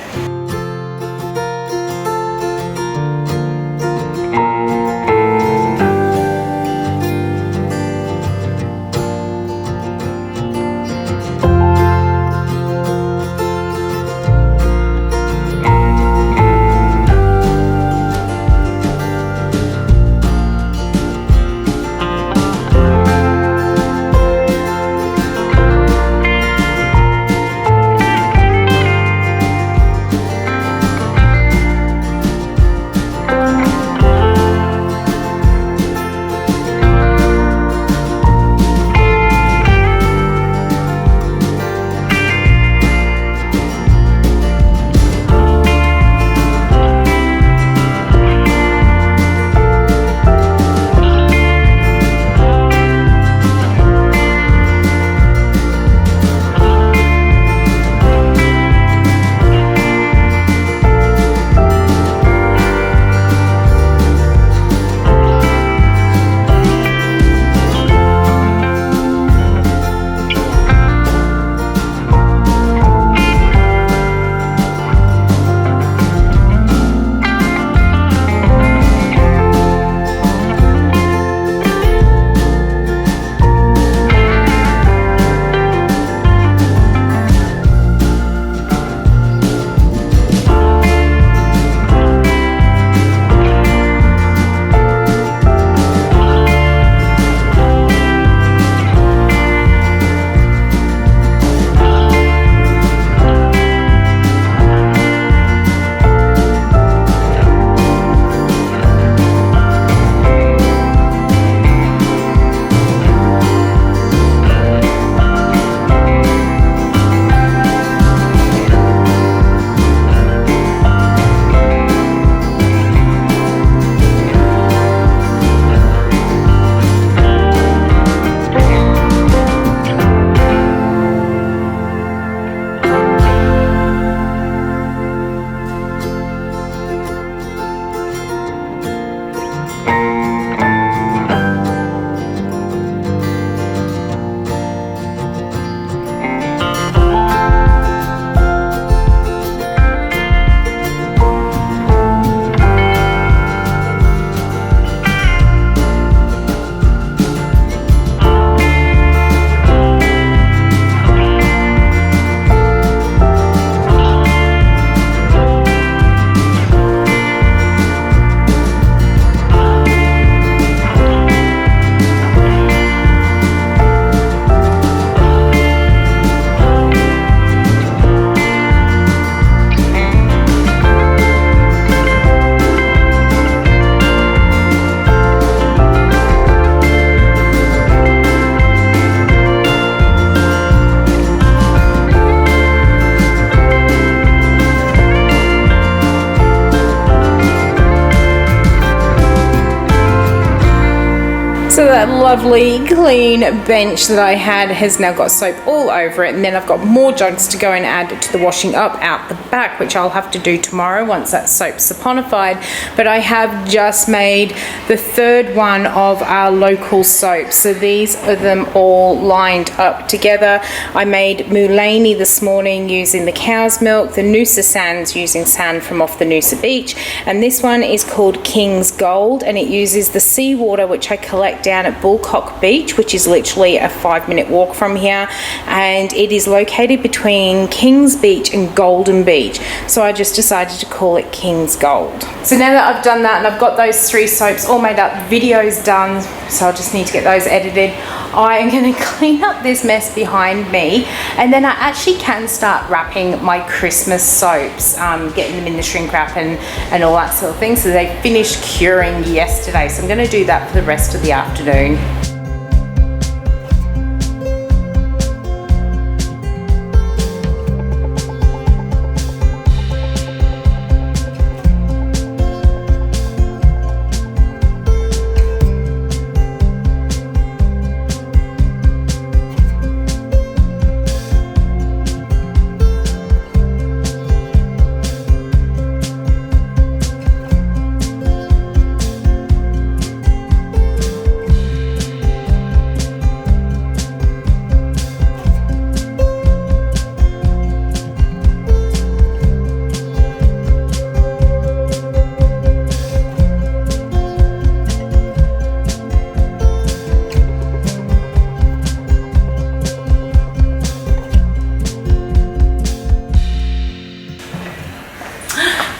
that lovely clean bench that I had has now got soap all over it, and then I've got more jugs to go and add to the washing up out the back, which I'll have to do tomorrow once that soap's saponified. But I have just made the third one of our local soaps, so these are them all lined up together. I made Mullaney this morning using the cow's milk, the Noosa Sands using sand from off the Noosa beach, and this one is called King's Gold, and it uses the seawater which I collect down at Bullcock Beach, which is literally a 5-minute walk from here, and it is located between King's Beach and Golden Beach, so I just decided to call it King's Gold. So now that I've done that and I've got those 3 soaps all made up, videos done, so I'll just need to get those edited, I am going to clean up this mess behind me, and then I actually can start wrapping my Christmas soaps, getting them in the shrink wrap and all that sort of thing. So they finished curing yesterday, so I'm going to do that for the rest of the afternoon.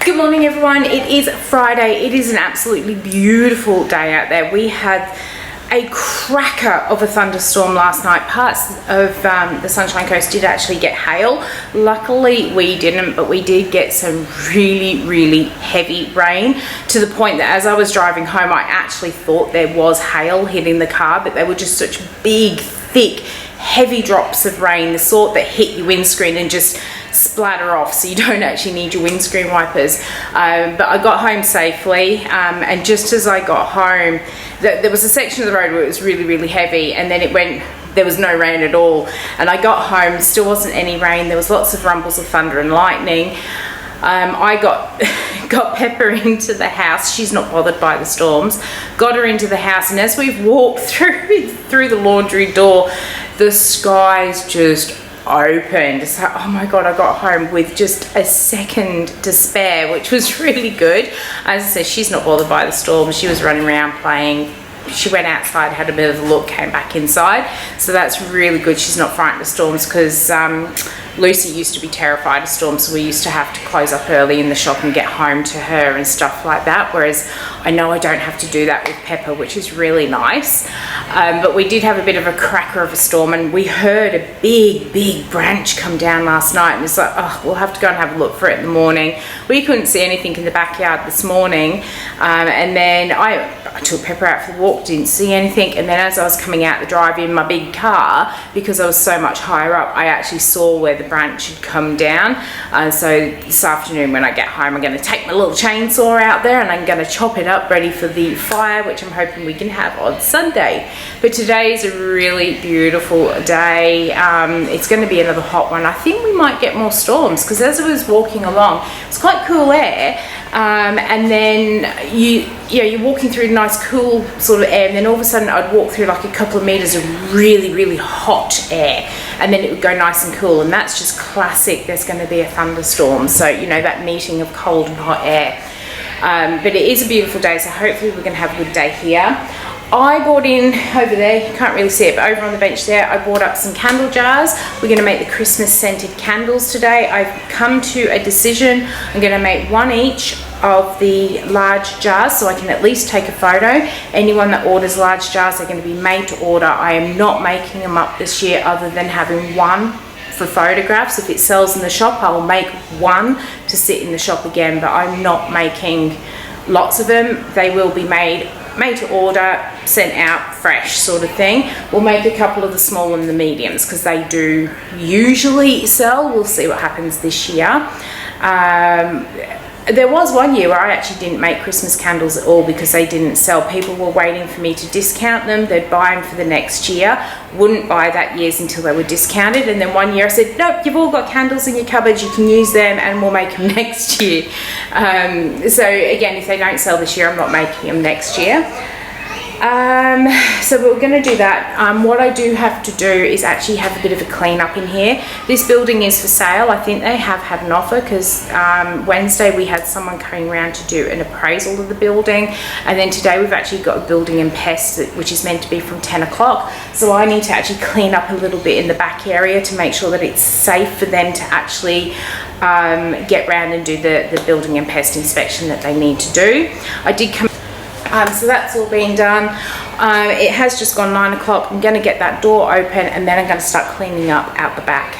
Good morning everyone, it is Friday. It is an absolutely beautiful day out there. We had a cracker of a thunderstorm last night. Parts of the Sunshine Coast did actually get hail. Luckily we didn't, but we did get some really heavy rain, to the point that as I was driving home I actually thought there was hail hitting the car, but they were just such big, thick, heavy drops of rain, the sort that hit your windscreen and just splatter off, so you don't actually need your windscreen wipers. But I got home safely, and just as I got home, there was a section of the road where it was really heavy, and then there was no rain at all, and I got home, still wasn't any rain. There was lots of rumbles of thunder and lightning. I got Pepper into the house. She's not bothered by the storms. Got her into the house, and as we've walked through the laundry door, the skies just opened. So, oh my god, I got home with just a second to spare, which was really good. As I said, she's not bothered by the storm. She was running around playing. She went outside, had a bit of a look, came back inside, so that's really good. She's not frightened of storms, because Lucy used to be terrified of storms, so we used to have to close up early in the shop and get home to her and stuff like that, whereas I know I don't have to do that with Pepper, which is really nice. But we did have a bit of a cracker of a storm, and we heard a big branch come down last night, and it's like, oh, we'll have to go and have a look for it in the morning. We couldn't see anything in the backyard this morning, and then I took Pepper out for the walk, didn't see anything, and then as I was coming out the drive in my big car, because I was so much higher up, I actually saw where the branch had come down. So this afternoon when I get home, I'm going to take my little chainsaw out there and I'm going to chop it up ready for the fire, which I'm hoping we can have on Sunday. But today is a really beautiful day. It's going to be another hot one. I think we might get more storms, because as I was walking along, it's quite cool air, and then you're walking through nice cool sort of air, and then all of a sudden I'd walk through like a couple of meters of really hot air, and then it would go nice and cool, and that's just classic. There's going to be a thunderstorm, so you know, that meeting of cold and hot air. But it is a beautiful day, so hopefully we're going to have a good day here. I bought in over there, you can't really see it, but over on the bench there, I bought up some candle jars. We're going to make the Christmas scented candles today. I've come to a decision. I'm going to make one each of the large jars, so I can at least take a photo. Anyone that orders large jars, they're going to be made to order. I am not making them up this year, other than having one for photographs. If it sells in the shop, I'll make one to sit in the shop again, but I'm not making lots of them. They will be made to order, sent out fresh sort of thing. We'll make a couple of the small and the mediums, because they do usually sell. We'll see what happens this year. There was one year where I actually didn't make Christmas candles at all because they didn't sell. People were waiting for me to discount them. They'd buy them for the next year, wouldn't buy that year's until they were discounted. And then one year I said, nope, you've all got candles in your cupboard, you can use them and we'll make them next year. So again, if they don't sell this year, I'm not making them next year. So we're going to do that. What I do have to do is actually have a bit of a clean up in here. This building is for sale. I think they have had an offer because Wednesday we had someone coming around to do an appraisal of the building, and then today we've actually got a building and pest which is meant to be from 10 o'clock. So I need to actually clean up a little bit in the back area to make sure that it's safe for them to actually get round and do the building and pest inspection that they need to do. I did come so that's all been done. It has just gone 9 o'clock. I'm going to get that door open and then I'm going to start cleaning up out the back.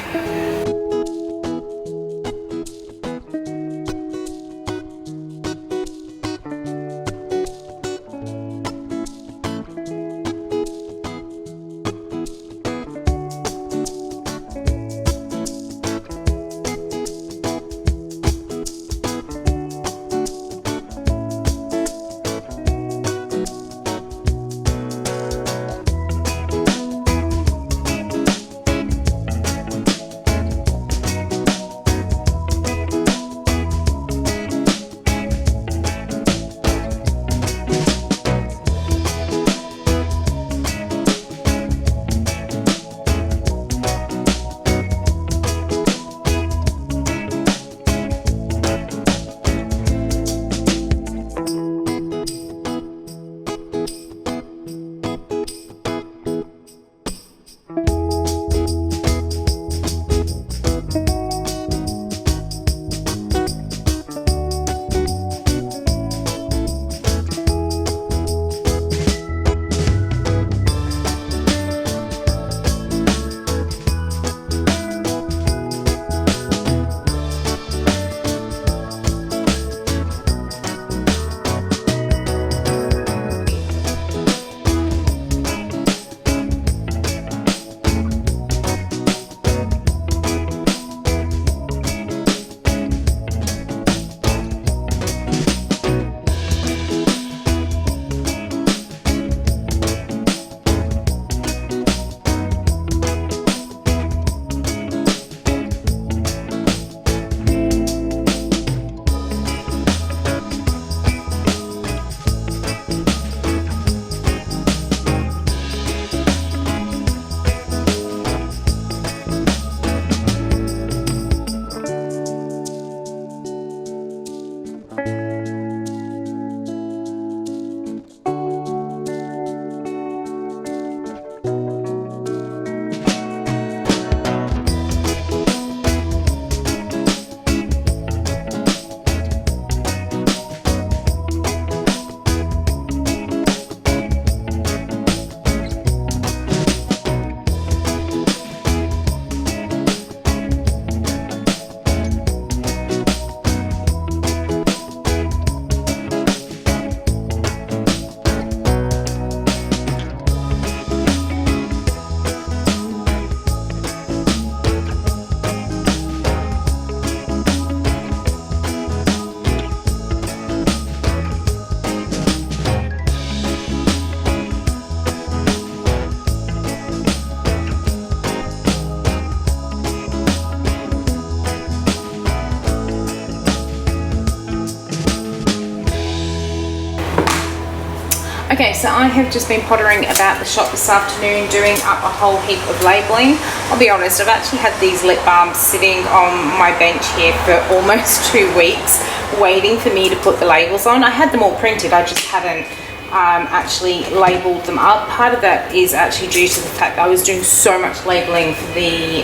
Okay, so I have just been pottering about the shop this afternoon doing up a whole heap of labelling. I'll be honest, I've actually had these lip balms sitting on my bench here for almost 2 weeks waiting for me to put the labels on. I had them all printed, I just hadn't actually labelled them up. Part of that is actually due to the fact that I was doing so much labelling for the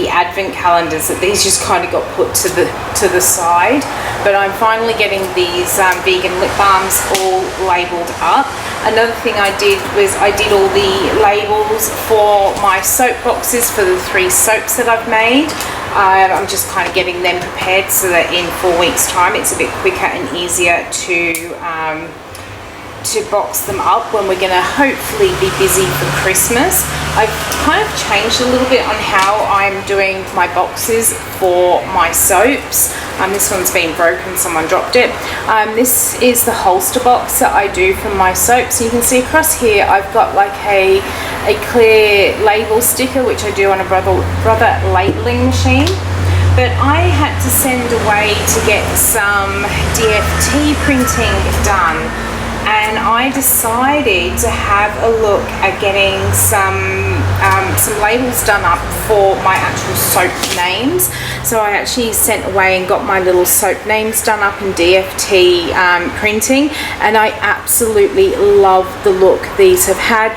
advent calendars that these just kind of got put to the side. But I'm finally getting these vegan lip balms all labelled up. Another thing I did was I did all the labels for my soap boxes for the 3 soaps that I've made. I'm just kind of getting them prepared so that in 4 weeks time it's a bit quicker and easier to to box them up when we're going to hopefully be busy for Christmas. I've kind of changed a little bit on how I'm doing my boxes for my soaps. This one's been broken, someone dropped it. This is the holster box that I do for my soaps. You can see across here I've got like a clear label sticker, which I do on a brother labeling machine. But I had to send away to get some DFT printing done, and I decided to have a look at getting some labels done up for my actual soap names. So I actually sent away and got my little soap names done up in DFT printing, and I absolutely love the look these have had.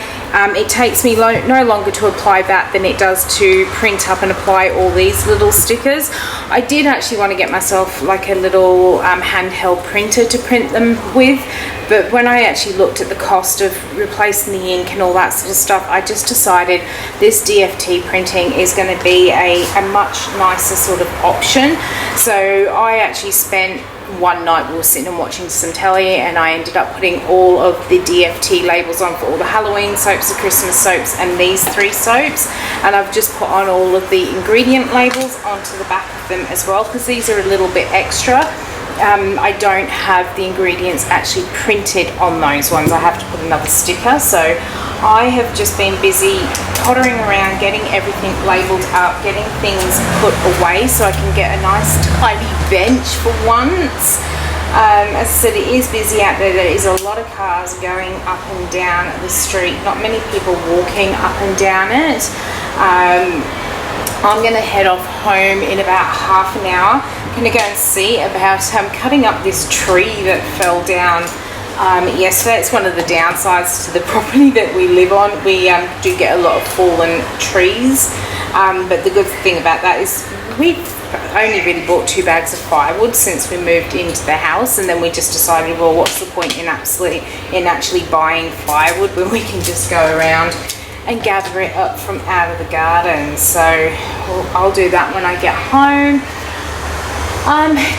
It takes me no longer to apply that than it does to print up and apply all these little stickers. I did actually want to get myself like a little handheld printer to print them with, but when I actually looked at the cost of replacing the ink and all that sort of stuff, I just decided this DFT printing is going to be a much nicer sort of option. So I actually spent one night, we were sitting and watching some telly, and I ended up putting all of the DFT labels on for all the Halloween soaps, the Christmas soaps, and these 3 soaps. And I've just put on all of the ingredient labels onto the back of them as well, because these are a little bit extra. I don't have the ingredients actually printed on those ones. I have to put another sticker. So I have just been busy pottering around, getting everything labelled up, getting things put away so I can get a nice tidy bench for once. As I said, it is busy out there. There is a lot of cars going up and down the street, not many people walking up and down it. I'm going to head off home in about half an hour. I'm going to go and see about cutting up this tree that fell down yesterday. It's one of the downsides to the property that we live on. We do get a lot of fallen trees, but the good thing about that is we've only really bought 2 bags of firewood since we moved into the house, and then we just decided, well, what's the point in actually buying firewood when we can just go around and gather it up from out of the garden. So I'll do that when I get home.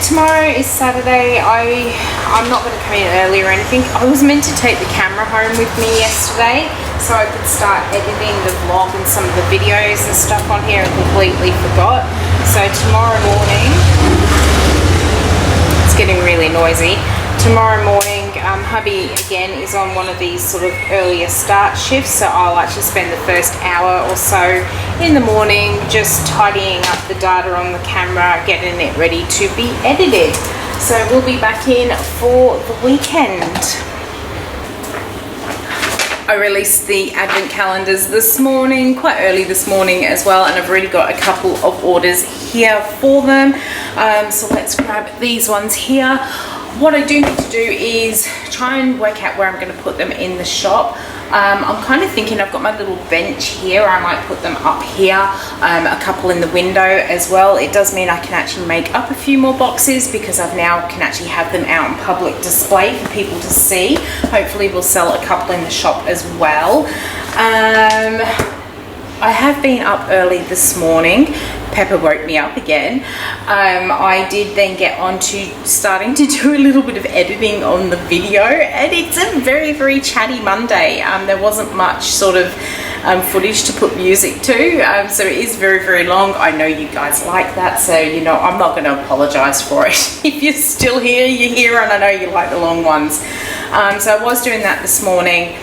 Tomorrow is Saturday. I'm not going to come in early or anything. I was meant to take the camera home with me yesterday so I could start editing the vlog and some of the videos and stuff on here, and completely forgot. So tomorrow morning, it's getting really noisy. Tomorrow morning, hubby again is on one of these sort of earlier start shifts, so I'll actually spend the first hour or so in the morning just tidying up the data on the camera, getting it ready to be edited. So we'll be back in for the weekend. I released the advent calendars this morning, quite early this morning as well, and I've already got a couple of orders here for them. So let's grab these ones here. What I do need to do is try and work out where I'm going to put them in the shop. I'm kind of thinking I've got my little bench here. I might put them up here, a couple in the window as well. It does mean I can actually make up a few more boxes because I've now can actually have them out in public display for people to see. Hopefully we'll sell a couple in the shop as well. I have been up early this morning. Pepper woke me up again. I did then get on to starting to do a little bit of editing on the video, and it's a very, very chatty Monday. There wasn't much sort of footage to put music to, so it is very, very long. I know you guys like that, so you know I'm not going to apologize for it. If you're still here, you're here, and I know you like the long ones. So I was doing that this morning.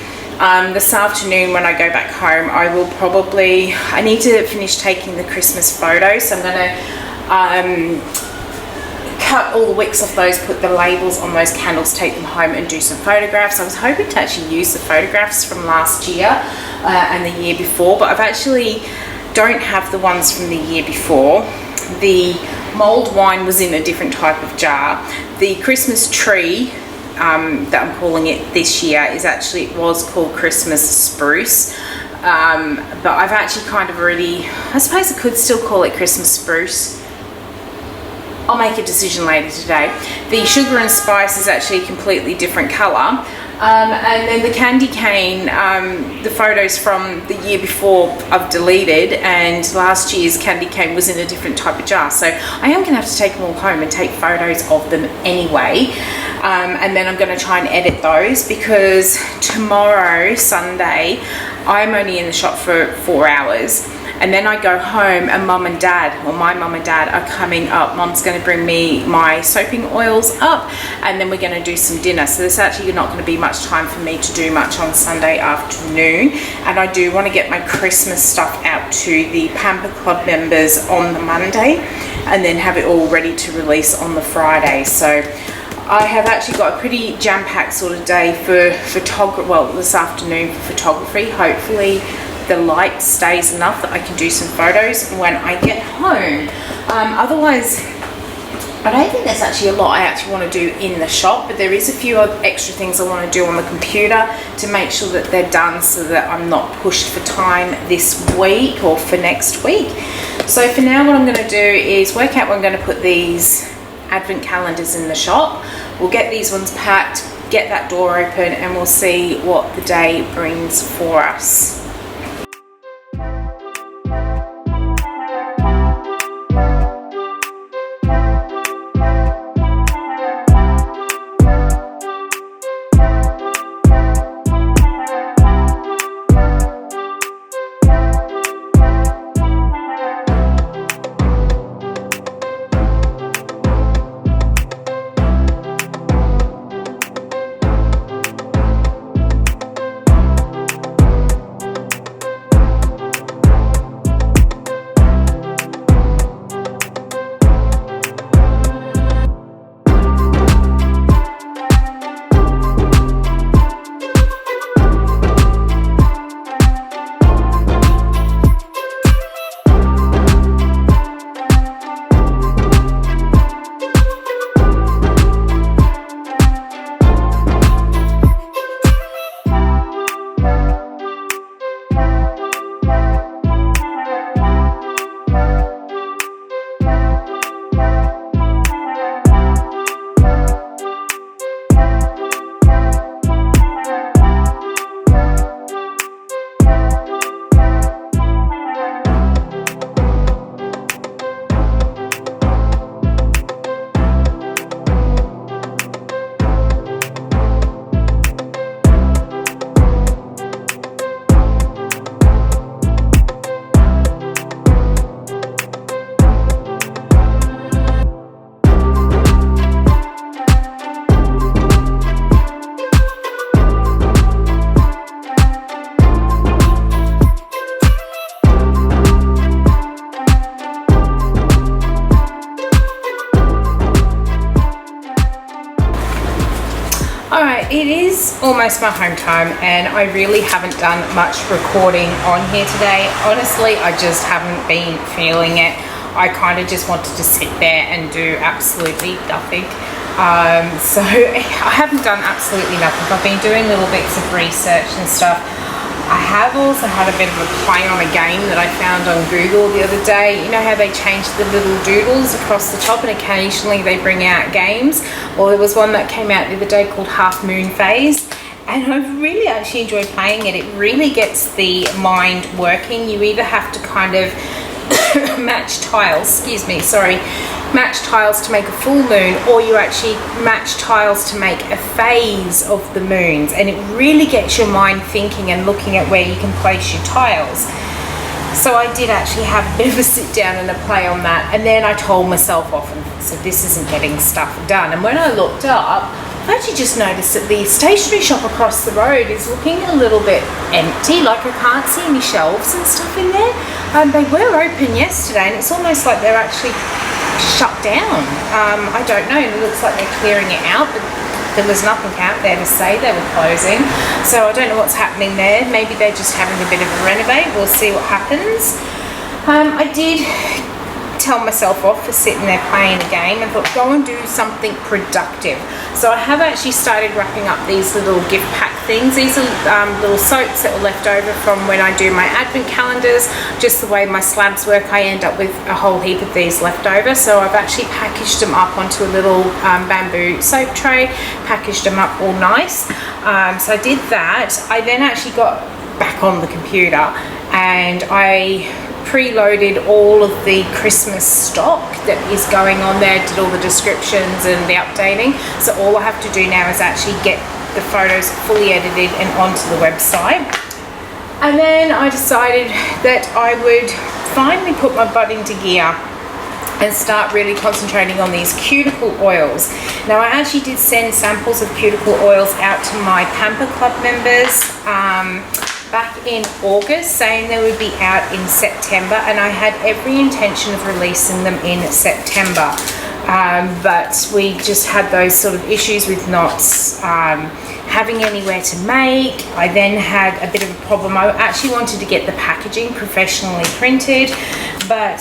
This afternoon when I go back home, I need to finish taking the Christmas photos, so I'm going to cut all the wicks off those, put the labels on those candles, take them home and do some photographs. I was hoping to actually use the photographs from last year and the year before, but I've actually don't have the ones from the year before. The mulled wine was in a different type of jar. The Christmas tree that I'm calling it this year it was called Christmas Spruce, but I've actually kind of already, I suppose I could still call it Christmas Spruce. I'll make a decision later today. The sugar and spice is actually a completely different colour. And then the candy cane, the photos from the year before I've deleted, and last year's candy cane was in a different type of jar. So I am going to have to take them all home and take photos of them anyway. And then I'm going to try and edit those, because tomorrow, Sunday, I'm only in the shop for 4 hours. And then I go home and mum and dad, or my mum and dad, are coming up. Mum's going to bring me my soaping oils up, and then we're going to do some dinner. So there's actually not going to be much time for me to do much on Sunday afternoon. And I do want to get my Christmas stuff out to the Pamper Club members on the Monday, and then have it all ready to release on the Friday. So I have actually got a pretty jam-packed sort of day for photography, well, this afternoon for photography. Hopefully the light stays enough that I can do some photos when I get home. Otherwise, I don't think there's actually a lot I actually want to do in the shop, but there is a few extra things I want to do on the computer to make sure that they're done, so that I'm not pushed for time this week or for next week. So for now, what I'm going to do is work out where I'm going to put these advent calendars in the shop. We'll get these ones packed, get that door open, and we'll see what the day brings for us. Alright, it is almost my home time, and I really haven't done much recording on here today. Honestly, I just haven't been feeling it. I kind of just wanted to sit there and do absolutely nothing. So I haven't done absolutely nothing. I've been doing little bits of research and stuff. I have also had a bit of a play on a game that I found on Google the other day. You know how they change the little doodles across the top, and occasionally they bring out games? Well, there was one that came out the other day called Half Moon Phase, and I really actually enjoyed playing it. It really gets the mind working. You either have to kind of match tiles, match tiles to make a full moon, or you actually match tiles to make a phase of the moons, and it really gets your mind thinking and looking at where you can place your tiles. So I did actually have a bit of a sit down and a play on that, and then I told myself off and said this isn't getting stuff done. And when I looked up, I actually just noticed that the stationery shop across the road is looking a little bit empty, like I can't see any shelves and stuff in there. They were open yesterday, and it's almost like they're actually shut down. I don't know, it looks like they're clearing it out, but there was nothing out there to say they were closing. So I don't know what's happening there. Maybe they're just having a bit of a renovate. We'll see what happens. I did tell myself off for sitting there playing a game and thought, go and do something productive. So I have actually started wrapping up these little gift pack things. These are little soaps that were left over from when I do my advent calendars. Just the way my slabs work, I end up with a whole heap of these left over. So I've actually packaged them up onto a little bamboo soap tray, packaged them up all nice. So I did that. I then actually got back on the computer and I preloaded all of the Christmas stock that is going on there, did all the descriptions and the updating. So all I have to do now is actually get the photos fully edited and onto the website. And then I decided that I would finally put my butt into gear and start really concentrating on these cuticle oils. Now I actually did send samples of cuticle oils out to my Pamper Club members back in August, saying they would be out in September, and I had every intention of releasing them in September. But we just had those sort of issues with not having anywhere to make. I then had a bit of a problem. I actually wanted to get the packaging professionally printed, but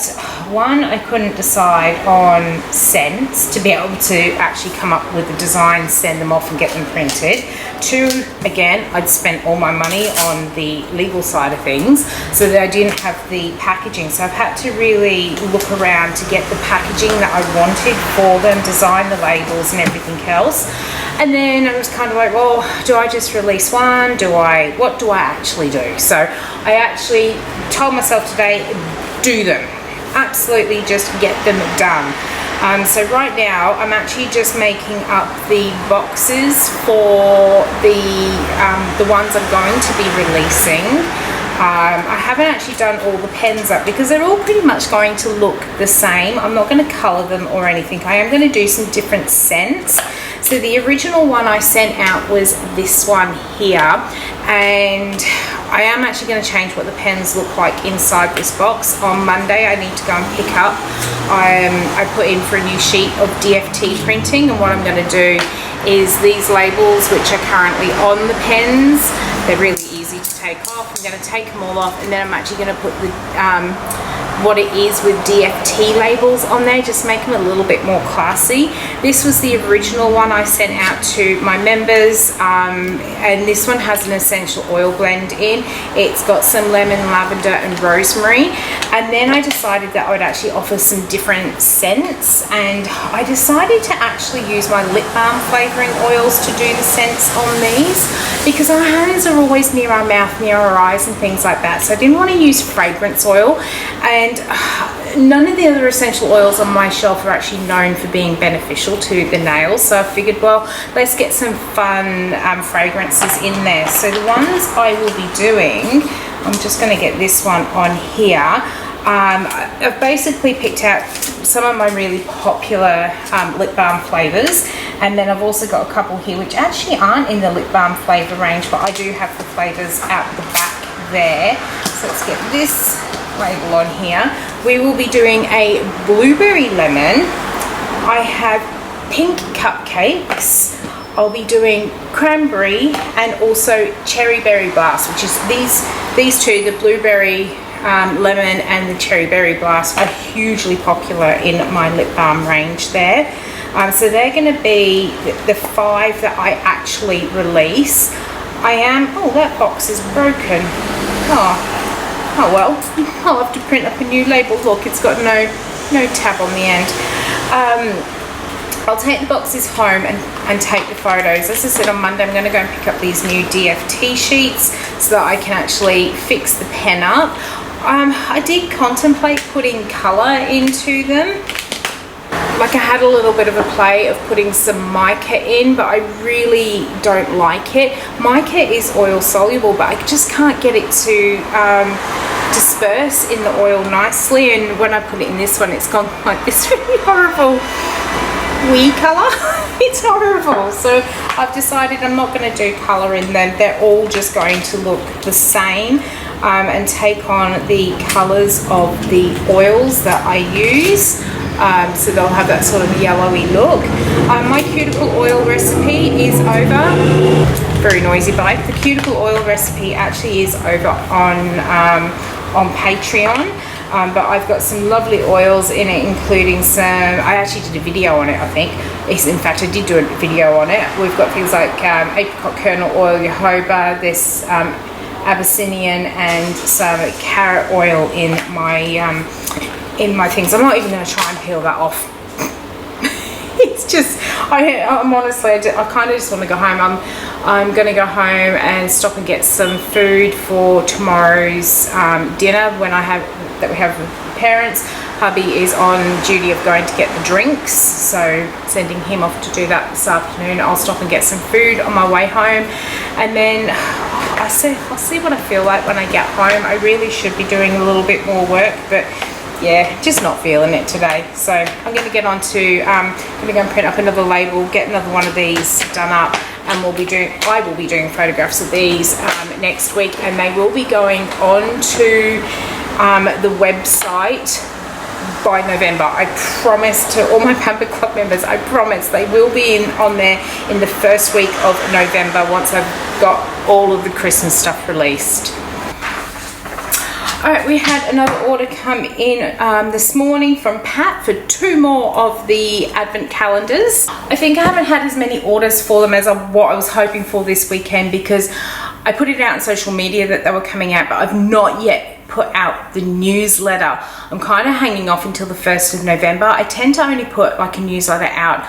one, I couldn't decide on scents to be able to actually come up with a design, send them off and get them printed. Two, again, I'd spent all my money on the legal side of things, so that I didn't have the packaging. So I've had to really look around to get the packaging that I wanted for them, design the labels and everything else. And then I was kind of like, well, do I just release one? What do I actually do? So I actually told myself today, do them. Absolutely just get them done. So right now I'm actually just making up the boxes for the ones I'm going to be releasing. I haven't actually done all the pens up because they're all pretty much going to look the same. I'm not going to colour them or anything. I am going to do some different scents. So the original one I sent out was this one here, and I am actually going to change what the pens look like inside this box. On Monday I need to go and pick up, I put in for a new sheet of DFT printing, and what I'm going to do is these labels which are currently on the pens, they're really easy to take off. I'm going to take them all off, and then I'm actually going to put the what it is with DFT labels on there, just make them a little bit more classy. This was the original one I sent out to my members, and this one has an essential oil blend in. It's got some lemon, lavender and rosemary. And then I decided that I would actually offer some different scents, and I decided to actually use my lip balm flavouring oils to do the scents on these, because our hands are always near our mouth, near our eyes and things like that. So I didn't want to use fragrance oil, and none of the other essential oils on my shelf are actually known for being beneficial to the nails. So I figured, well, let's get some fun fragrances in there. So the ones I will be doing, I'm just going to get this one on here. I've basically picked out some of my really popular lip balm flavours, and then I've also got a couple here which actually aren't in the lip balm flavour range, but I do have the flavours out the back there. So let's get this label on here. We will be doing a blueberry lemon. I have pink cupcakes. I'll be doing cranberry and also cherry berry blast, which is these two, the blueberry lemon and the cherry berry blast, are hugely popular in my lip balm range there. So they're going to be the 5 that I actually release. Oh, that box is broken. Oh well, I'll have to print up a new label. Look, it's got no tab on the end. I'll take the boxes home and take the photos. As I said, on Monday I'm going to go and pick up these new DFT sheets so that I can actually fix the pen up. I did contemplate putting colour into them. Like, I had a little bit of a play of putting some mica in, but I really don't like it. Mica is oil soluble, but I just can't get it to disperse in the oil nicely, and when I put it in this one, it's gone like this really horrible wee colour. It's horrible. So I've decided I'm not going to do colour in them. They're all just going to look the same and take on the colours of the oils that I use. So they'll have that sort of yellowy look. My cuticle oil recipe is over. Very noisy bike. The cuticle oil recipe actually is over on Patreon. but I've got some lovely oils in it, including some, I actually did a video on it, I think. In fact, I did do a video on it. We've got things like apricot kernel oil, jojoba, this Abyssinian, and some carrot oil in my things. I'm not even going to try and peel that off. It's just, I'm honestly, I kind of just want to go home. I'm going to go home and stop and get some food for tomorrow's dinner that we have with parents. Hubby is on duty of going to get the drinks, so sending him off to do that this afternoon. I'll stop and get some food on my way home, and then I'll see what I feel like when I get home. I really should be doing a little bit more work, but yeah, just not feeling it today. So I'm going to get on to, I'm going to go and print up another label, get another one of these done up, and I will be doing photographs of these next week, and they will be going on to the website by November. I promise to all my Pamper Club members, I promise they will be on there in the first week of November once I've got all of the Christmas stuff released. Alright, we had another order come in this morning from Pat for 2 more of the advent calendars. I think I haven't had as many orders for them as what I was hoping for this weekend, because I put it out on social media that they were coming out, but I've not yet put out the newsletter. I'm kind of hanging off until the 1st of November. I tend to only put like a newsletter out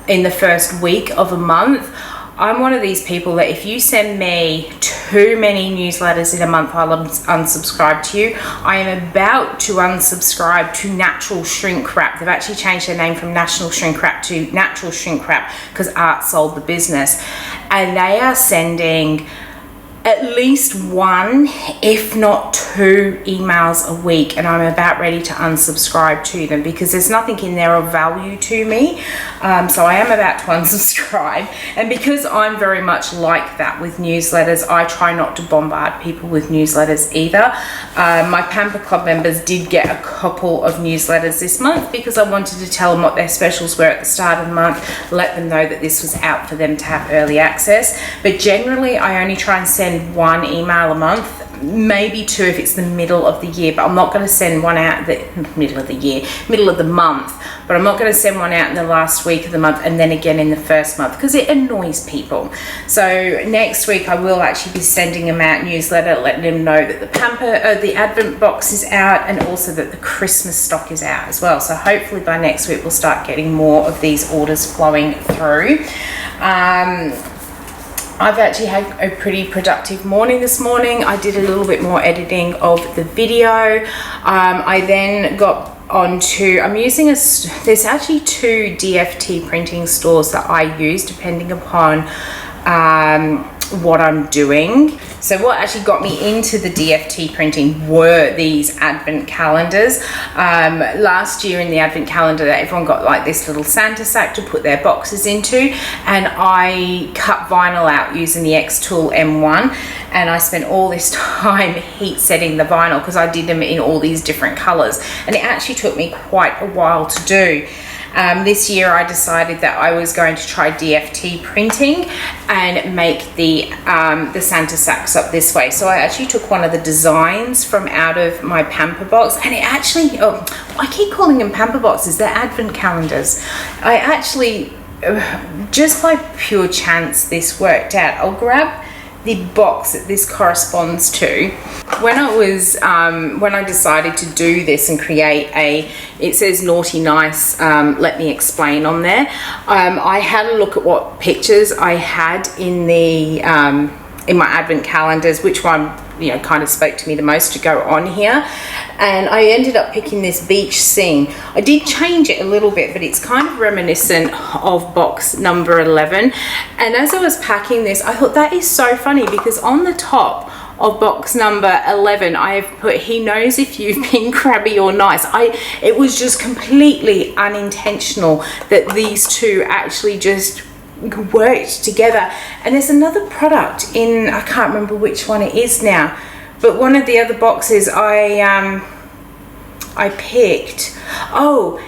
in the first week of a month. I'm one of these people that if you send me too many newsletters in a month, I'll unsubscribe to you. I am about to unsubscribe to Natural Shrink Wrap. They've actually changed their name from National Shrink Wrap to Natural Shrink Wrap because Art sold the business. And they are sending at least 1, if not 2 emails a week, and I'm about ready to unsubscribe to them because there's nothing in there of value to me. So I am about to unsubscribe, and because I'm very much like that with newsletters, I try not to bombard people with newsletters either. My Pamper Club members did get a couple of newsletters this month because I wanted to tell them what their specials were at the start of the month, let them know that this was out for them to have early access. But generally I only try and send 1 email a month, maybe 2 if it's the middle of the year, but I'm not going to send one out the middle of the month, but I'm not going to send one out in the last week of the month and then again in the first month because it annoys people. So next week I will actually be sending them out newsletter, letting them know that the Advent box is out, and also that the Christmas stock is out as well. So hopefully by next week we'll start getting more of these orders flowing through. I've actually had a pretty productive morning this morning. I did a little bit more editing of the video. I then got onto, I'm using there's actually 2 DFT printing stores that I use depending upon what I'm doing. So what actually got me into the DFT printing were these advent calendars. Last year in the advent calendar, everyone got like this little Santa sack to put their boxes into, and I cut vinyl out using the X-Tool M1, and I spent all this time heat setting the vinyl because I did them in all these different colors, and it actually took me quite a while to do. This year I decided that I was going to try DFT printing and make the Santa sacks up this way. So I actually took one of the designs from out of my Pamper box, and it actually, I keep calling them Pamper boxes, they're advent calendars. I actually, just by pure chance, this worked out. I'll grab the box that this corresponds to. When I decided to do this and create it says naughty nice, let me explain on there. I had a look at what pictures I had in my advent calendars, which one kind of spoke to me the most to go on here, and I ended up picking this beach scene. I did change it a little bit, but it's kind of reminiscent of box number 11. And as I was packing this, I thought that is so funny because on the top of box number 11 I have put, he knows if you've been crabby or nice. It was just completely unintentional that these 2 actually just worked together. And there's another product in, I can't remember which one it is now, but one of the other boxes I picked,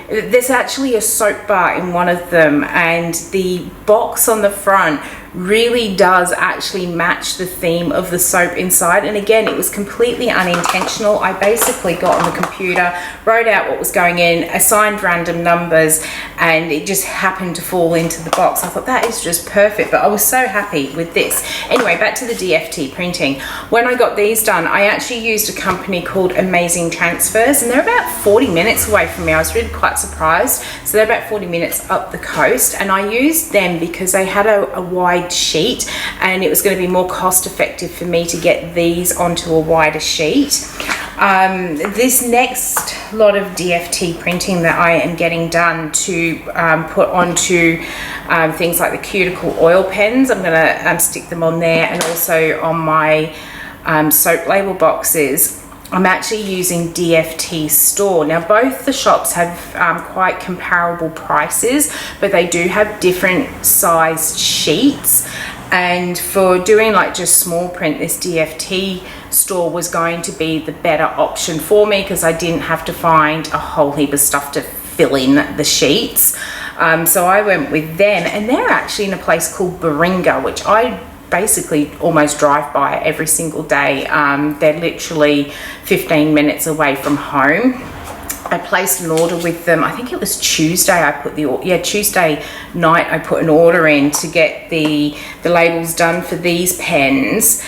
there's actually a soap bar in one of them, and the box on the front really does actually match the theme of the soap inside. And again, it was completely unintentional. I basically got on the computer, wrote out what was going in, assigned random numbers, and it just happened to fall into the box. I thought that is just perfect, but I was so happy with this. Anyway, back to the DFT printing. When I got these done, I actually used a company called Amazing Transfers, and they're about 40 minutes away from me. I was really quite surprised. So they're about 40 minutes up the coast, and I used them because they had a wide sheet, and it was going to be more cost effective for me to get these onto a wider sheet. This next lot of DFT printing that I am getting done to put onto things like the cuticle oil pens, I'm going to stick them on there, and also on my soap label boxes. I'm actually using DFT Store. Now, both the shops have quite comparable prices, but they do have different sized sheets. And for doing like just small print, this DFT Store was going to be the better option for me, because I didn't have to find a whole heap of stuff to fill in the sheets. So I went with them, and they're actually in a place called Baringa, which I basically almost drive by every single day. They're literally 15 minutes away from home. I placed an order with them. I think it was Tuesday. Tuesday night I put an order in to get the labels done for these pens.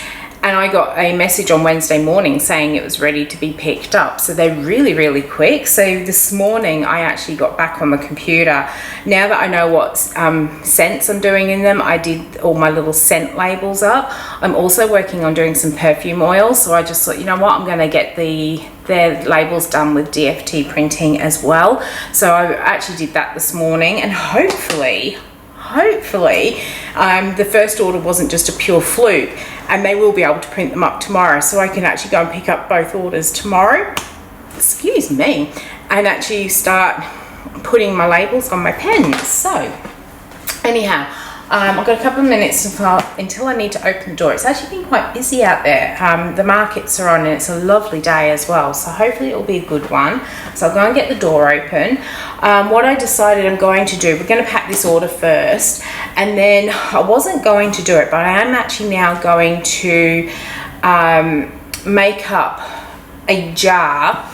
And I got a message on Wednesday morning saying it was ready to be picked up. So they're really, really quick. So this morning I actually got back on the computer. Now that I know what scents I'm doing in them, I did all my little scent labels up. I'm also working on doing some perfume oils. So I just thought, you know what, I'm going to get their labels done with DFT printing as well. So I actually did that this morning, and hopefully the first order wasn't just a pure fluke, and they will be able to print them up tomorrow, so I can actually go and pick up both orders tomorrow, excuse me, and actually start putting my labels on my pens. So anyhow, I've got a couple of minutes until I need to open the door. It's actually been quite busy out there. The markets are on, and it's a lovely day as well, so hopefully it will be a good one. So I'll go and get the door open. What I decided I'm going to do, we're going to pack this order first, and then I wasn't going to do it, but I am actually now going to make up a jar.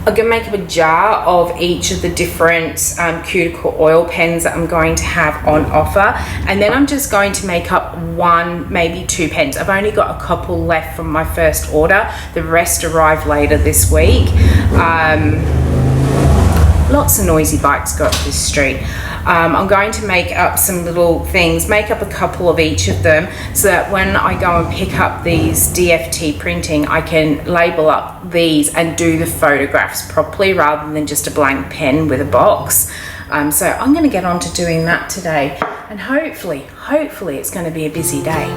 I'm going to make up a jar of each of the different cuticle oil pens that I'm going to have on offer, and then I'm just going to make up one, maybe two pens. I've only got a couple left from my first order. The rest arrive later this week. Lots of noisy bikes go up this street. I'm going to make up some little things, make up a couple of each of them, so that when I go and pick up these DFT printing, I can label up these and do the photographs properly, rather than just a blank pen with a box. So I'm going to get on to doing that today, and hopefully it's going to be a busy day.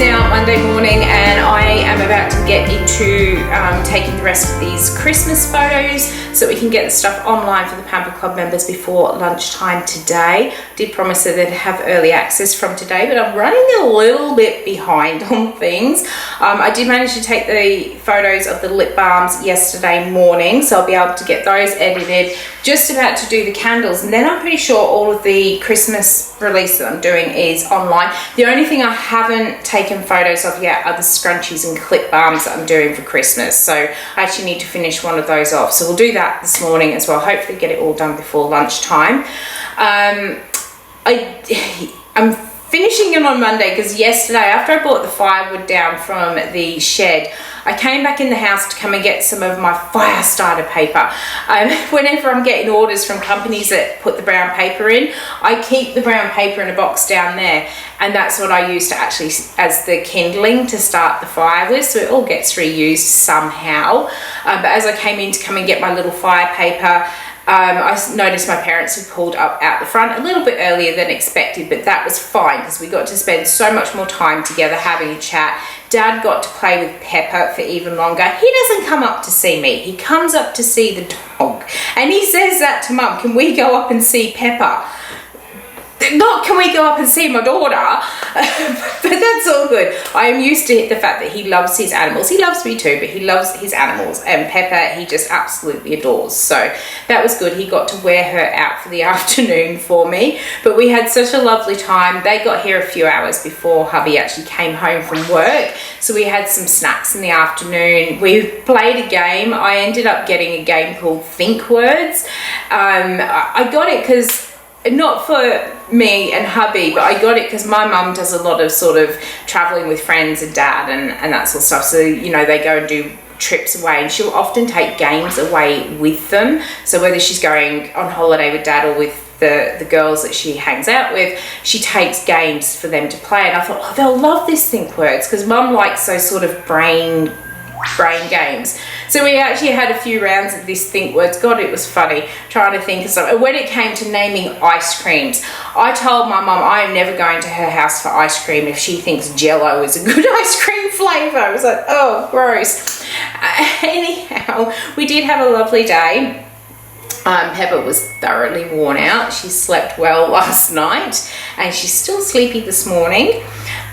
now Monday morning and I am about to get into taking the rest of these Christmas photos so we can get the stuff online for the Pamper Club members before lunchtime today. Did promise that they'd have early access from today, but I'm running a little bit behind on things. I did manage to take the photos of the lip balms yesterday morning, so I'll be able to get those edited. Just about to do the candles, and then I'm pretty sure all of the Christmas release that I'm doing is online. The only thing I haven't taken photos of yet are the scrunchies and clip balms that I'm doing for Christmas, so I actually need to finish one of those off, so we'll do that this morning as well. Hopefully get it all done before lunchtime. I'm finishing it on Monday because yesterday, after I brought the firewood down from the shed, I came back in the house to come and get some of my fire starter paper. Whenever I'm getting orders from companies that put the brown paper in, I keep the brown paper in a box down there, and that's what I use to actually as the kindling to start the fire with, so it all gets reused somehow. But as I came in to come and get my little fire paper, I noticed my parents had pulled up out the front a little bit earlier than expected, but that was fine because we got to spend so much more time together having a chat. Dad got to play with Pepper for even longer. He doesn't come up to see me, he comes up to see the dog, and he says that to Mum, can we go up and see Pepper? Not can we go up and see my daughter, but that's all good. I am used to the fact that he loves his animals. He loves me too, but he loves his animals, and Pepper he just absolutely adores. So that was good. He got to wear her out for the afternoon for me, but we had such a lovely time. They got here a few hours before hubby actually came home from work, so we had some snacks in the afternoon. We played a game. I ended up getting a game called Think Words. I got it because not for me and hubby, but I got it because my mum does a lot of sort of traveling with friends and dad and that sort of stuff, so you know, they go and do trips away, and she'll often take games away with them. So whether she's going on holiday with dad or with the girls that she hangs out with, she takes games for them to play, and I thought, oh, they'll love this Think Words because Mum likes those sort of brain games. So we actually had a few rounds of this Think Words. God, it was funny trying to think of something. When it came to naming ice creams, I told my mum I am never going to her house for ice cream if she thinks Jell-O is a good ice cream flavour. I was like, oh, gross. Anyhow, we did have a lovely day. Pepper was thoroughly worn out. She slept well last night and she's still sleepy this morning.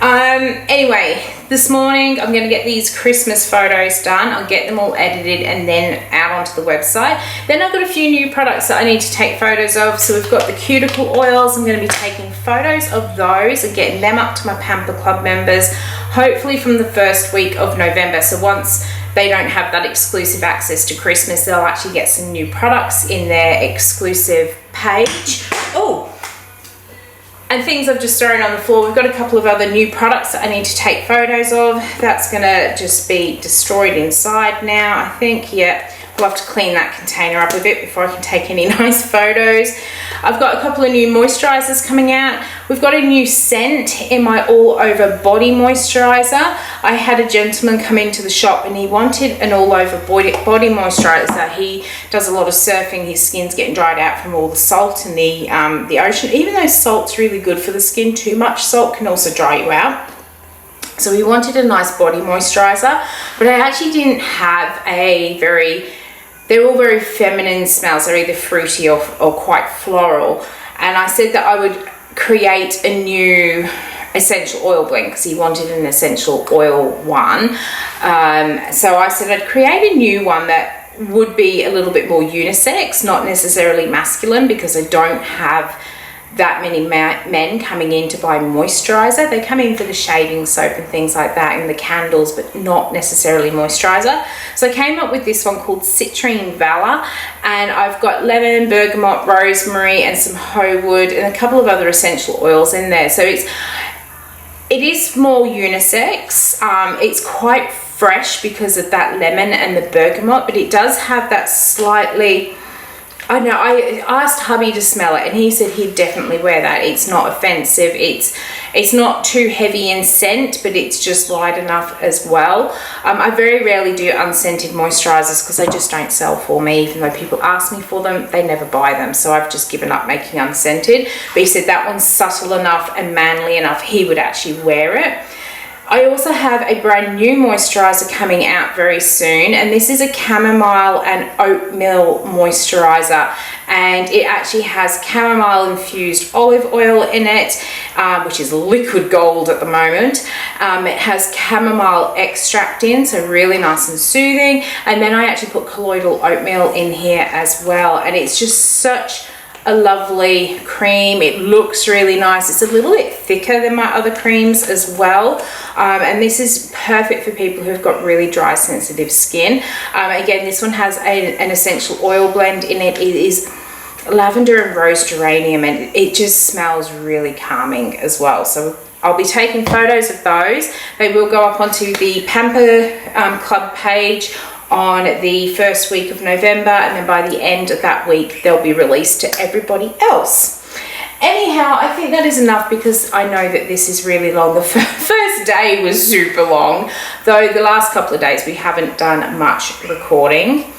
Anyway, this morning I'm going to get these Christmas photos done. I'll get them all edited and then out onto the website. Then I've got a few new products that I need to take photos of. So we've got the cuticle oils. I'm going to be taking photos of those and getting them up to my Pamper Club members, hopefully from the first week of November. So once they don't have that exclusive access to Christmas, they'll actually get some new products in their exclusive page. Oh, and things I've just thrown on the floor. We've got a couple of other new products that I need to take photos of. That's gonna just be destroyed inside now, I think. Yeah, we'll have to clean that container up a bit before I can take any nice photos. I've got a couple of new moisturizers coming out. We've got a new scent in my all over body moisturizer. I had a gentleman come into the shop and he wanted an all over body moisturizer. He does a lot of surfing. His skin's getting dried out from all the salt in the ocean. Even though salt's really good for the skin, too much salt can also dry you out. So he wanted a nice body moisturizer, but I actually didn't have they're all very feminine smells. They're either fruity or quite floral. And I said that I would create a new essential oil blend because he wanted an essential oil one. So I said I'd create a new one that would be a little bit more unisex, not necessarily masculine, because I don't have that many men coming in to buy moisturizer. They come in for the shaving soap and things like that and the candles, but not necessarily moisturizer. So I came up with this one called Citrine Valor, and I've got lemon, bergamot, rosemary and some hoe wood and a couple of other essential oils in there. So it is more unisex. It's quite fresh because of that lemon and the bergamot, but it does have that slightly, I know, I asked hubby to smell it and he said he'd definitely wear that. It's not offensive. It's not too heavy in scent, but it's just light enough as well. I very rarely do unscented moisturizers because they just don't sell for me. Even though people ask me for them, they never buy them. So I've just given up making unscented. But he said that one's subtle enough and manly enough he would actually wear it. I also have a brand new moisturizer coming out very soon, and this is a chamomile and oatmeal moisturizer, and it actually has chamomile infused olive oil in it, which is liquid gold at the moment. It has chamomile extract in, so really nice and soothing, and then I actually put colloidal oatmeal in here as well, and it's just such a lovely cream. It looks really nice. It's a little bit thicker than my other creams as well, and this is perfect for people who've got really dry, sensitive skin. Again, this one has an essential oil blend in it. It is lavender and rose geranium, and it just smells really calming as well. So I'll be taking photos of those. They will go up onto the Pamper Club page on the first week of November, and then by the end of that week they'll be released to everybody else. Anyhow, I think that is enough because I know that this is really long. The first day was super long, though the last couple of days we haven't done much recording,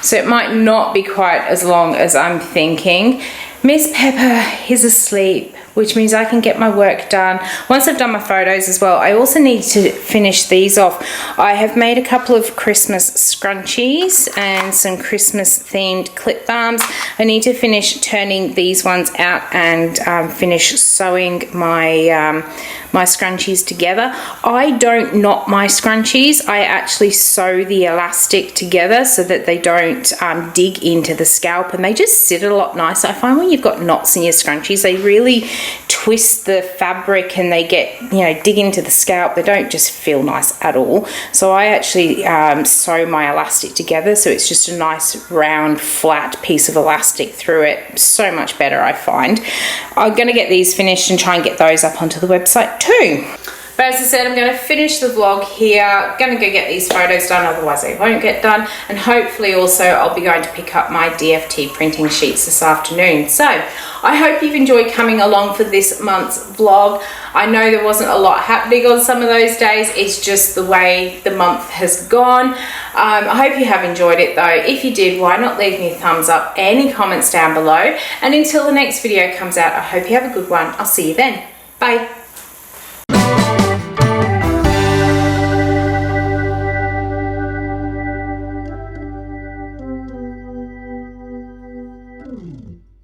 so it might not be quite as long as I'm thinking. Miss Pepper is asleep, which means I can get my work done. Once I've done my photos as well, I also need to finish these off. I have made a couple of Christmas scrunchies and some Christmas themed clip balms. I need to finish turning these ones out and finish sewing my my scrunchies together. I don't knot my scrunchies. I actually sew the elastic together so that they don't dig into the scalp, and they just sit a lot nicer. I find when you've got knots in your scrunchies, they really twist the fabric and they get, you know, dig into the scalp. They don't just feel nice at all. So I actually sew my elastic together, so it's just a nice round flat piece of elastic through it. So much better, I find. I'm going to get these finished and try and get those up onto the website too. But as I said, I'm going to finish the vlog here. I'm going to go get these photos done, otherwise they won't get done. And hopefully also I'll be going to pick up my DFT printing sheets this afternoon. So I hope you've enjoyed coming along for this month's vlog. I know there wasn't a lot happening on some of those days. It's just the way the month has gone. I hope you have enjoyed it though. If you did, why not leave me a thumbs up, any comments down below. And until the next video comes out, I hope you have a good one. I'll see you then. Bye.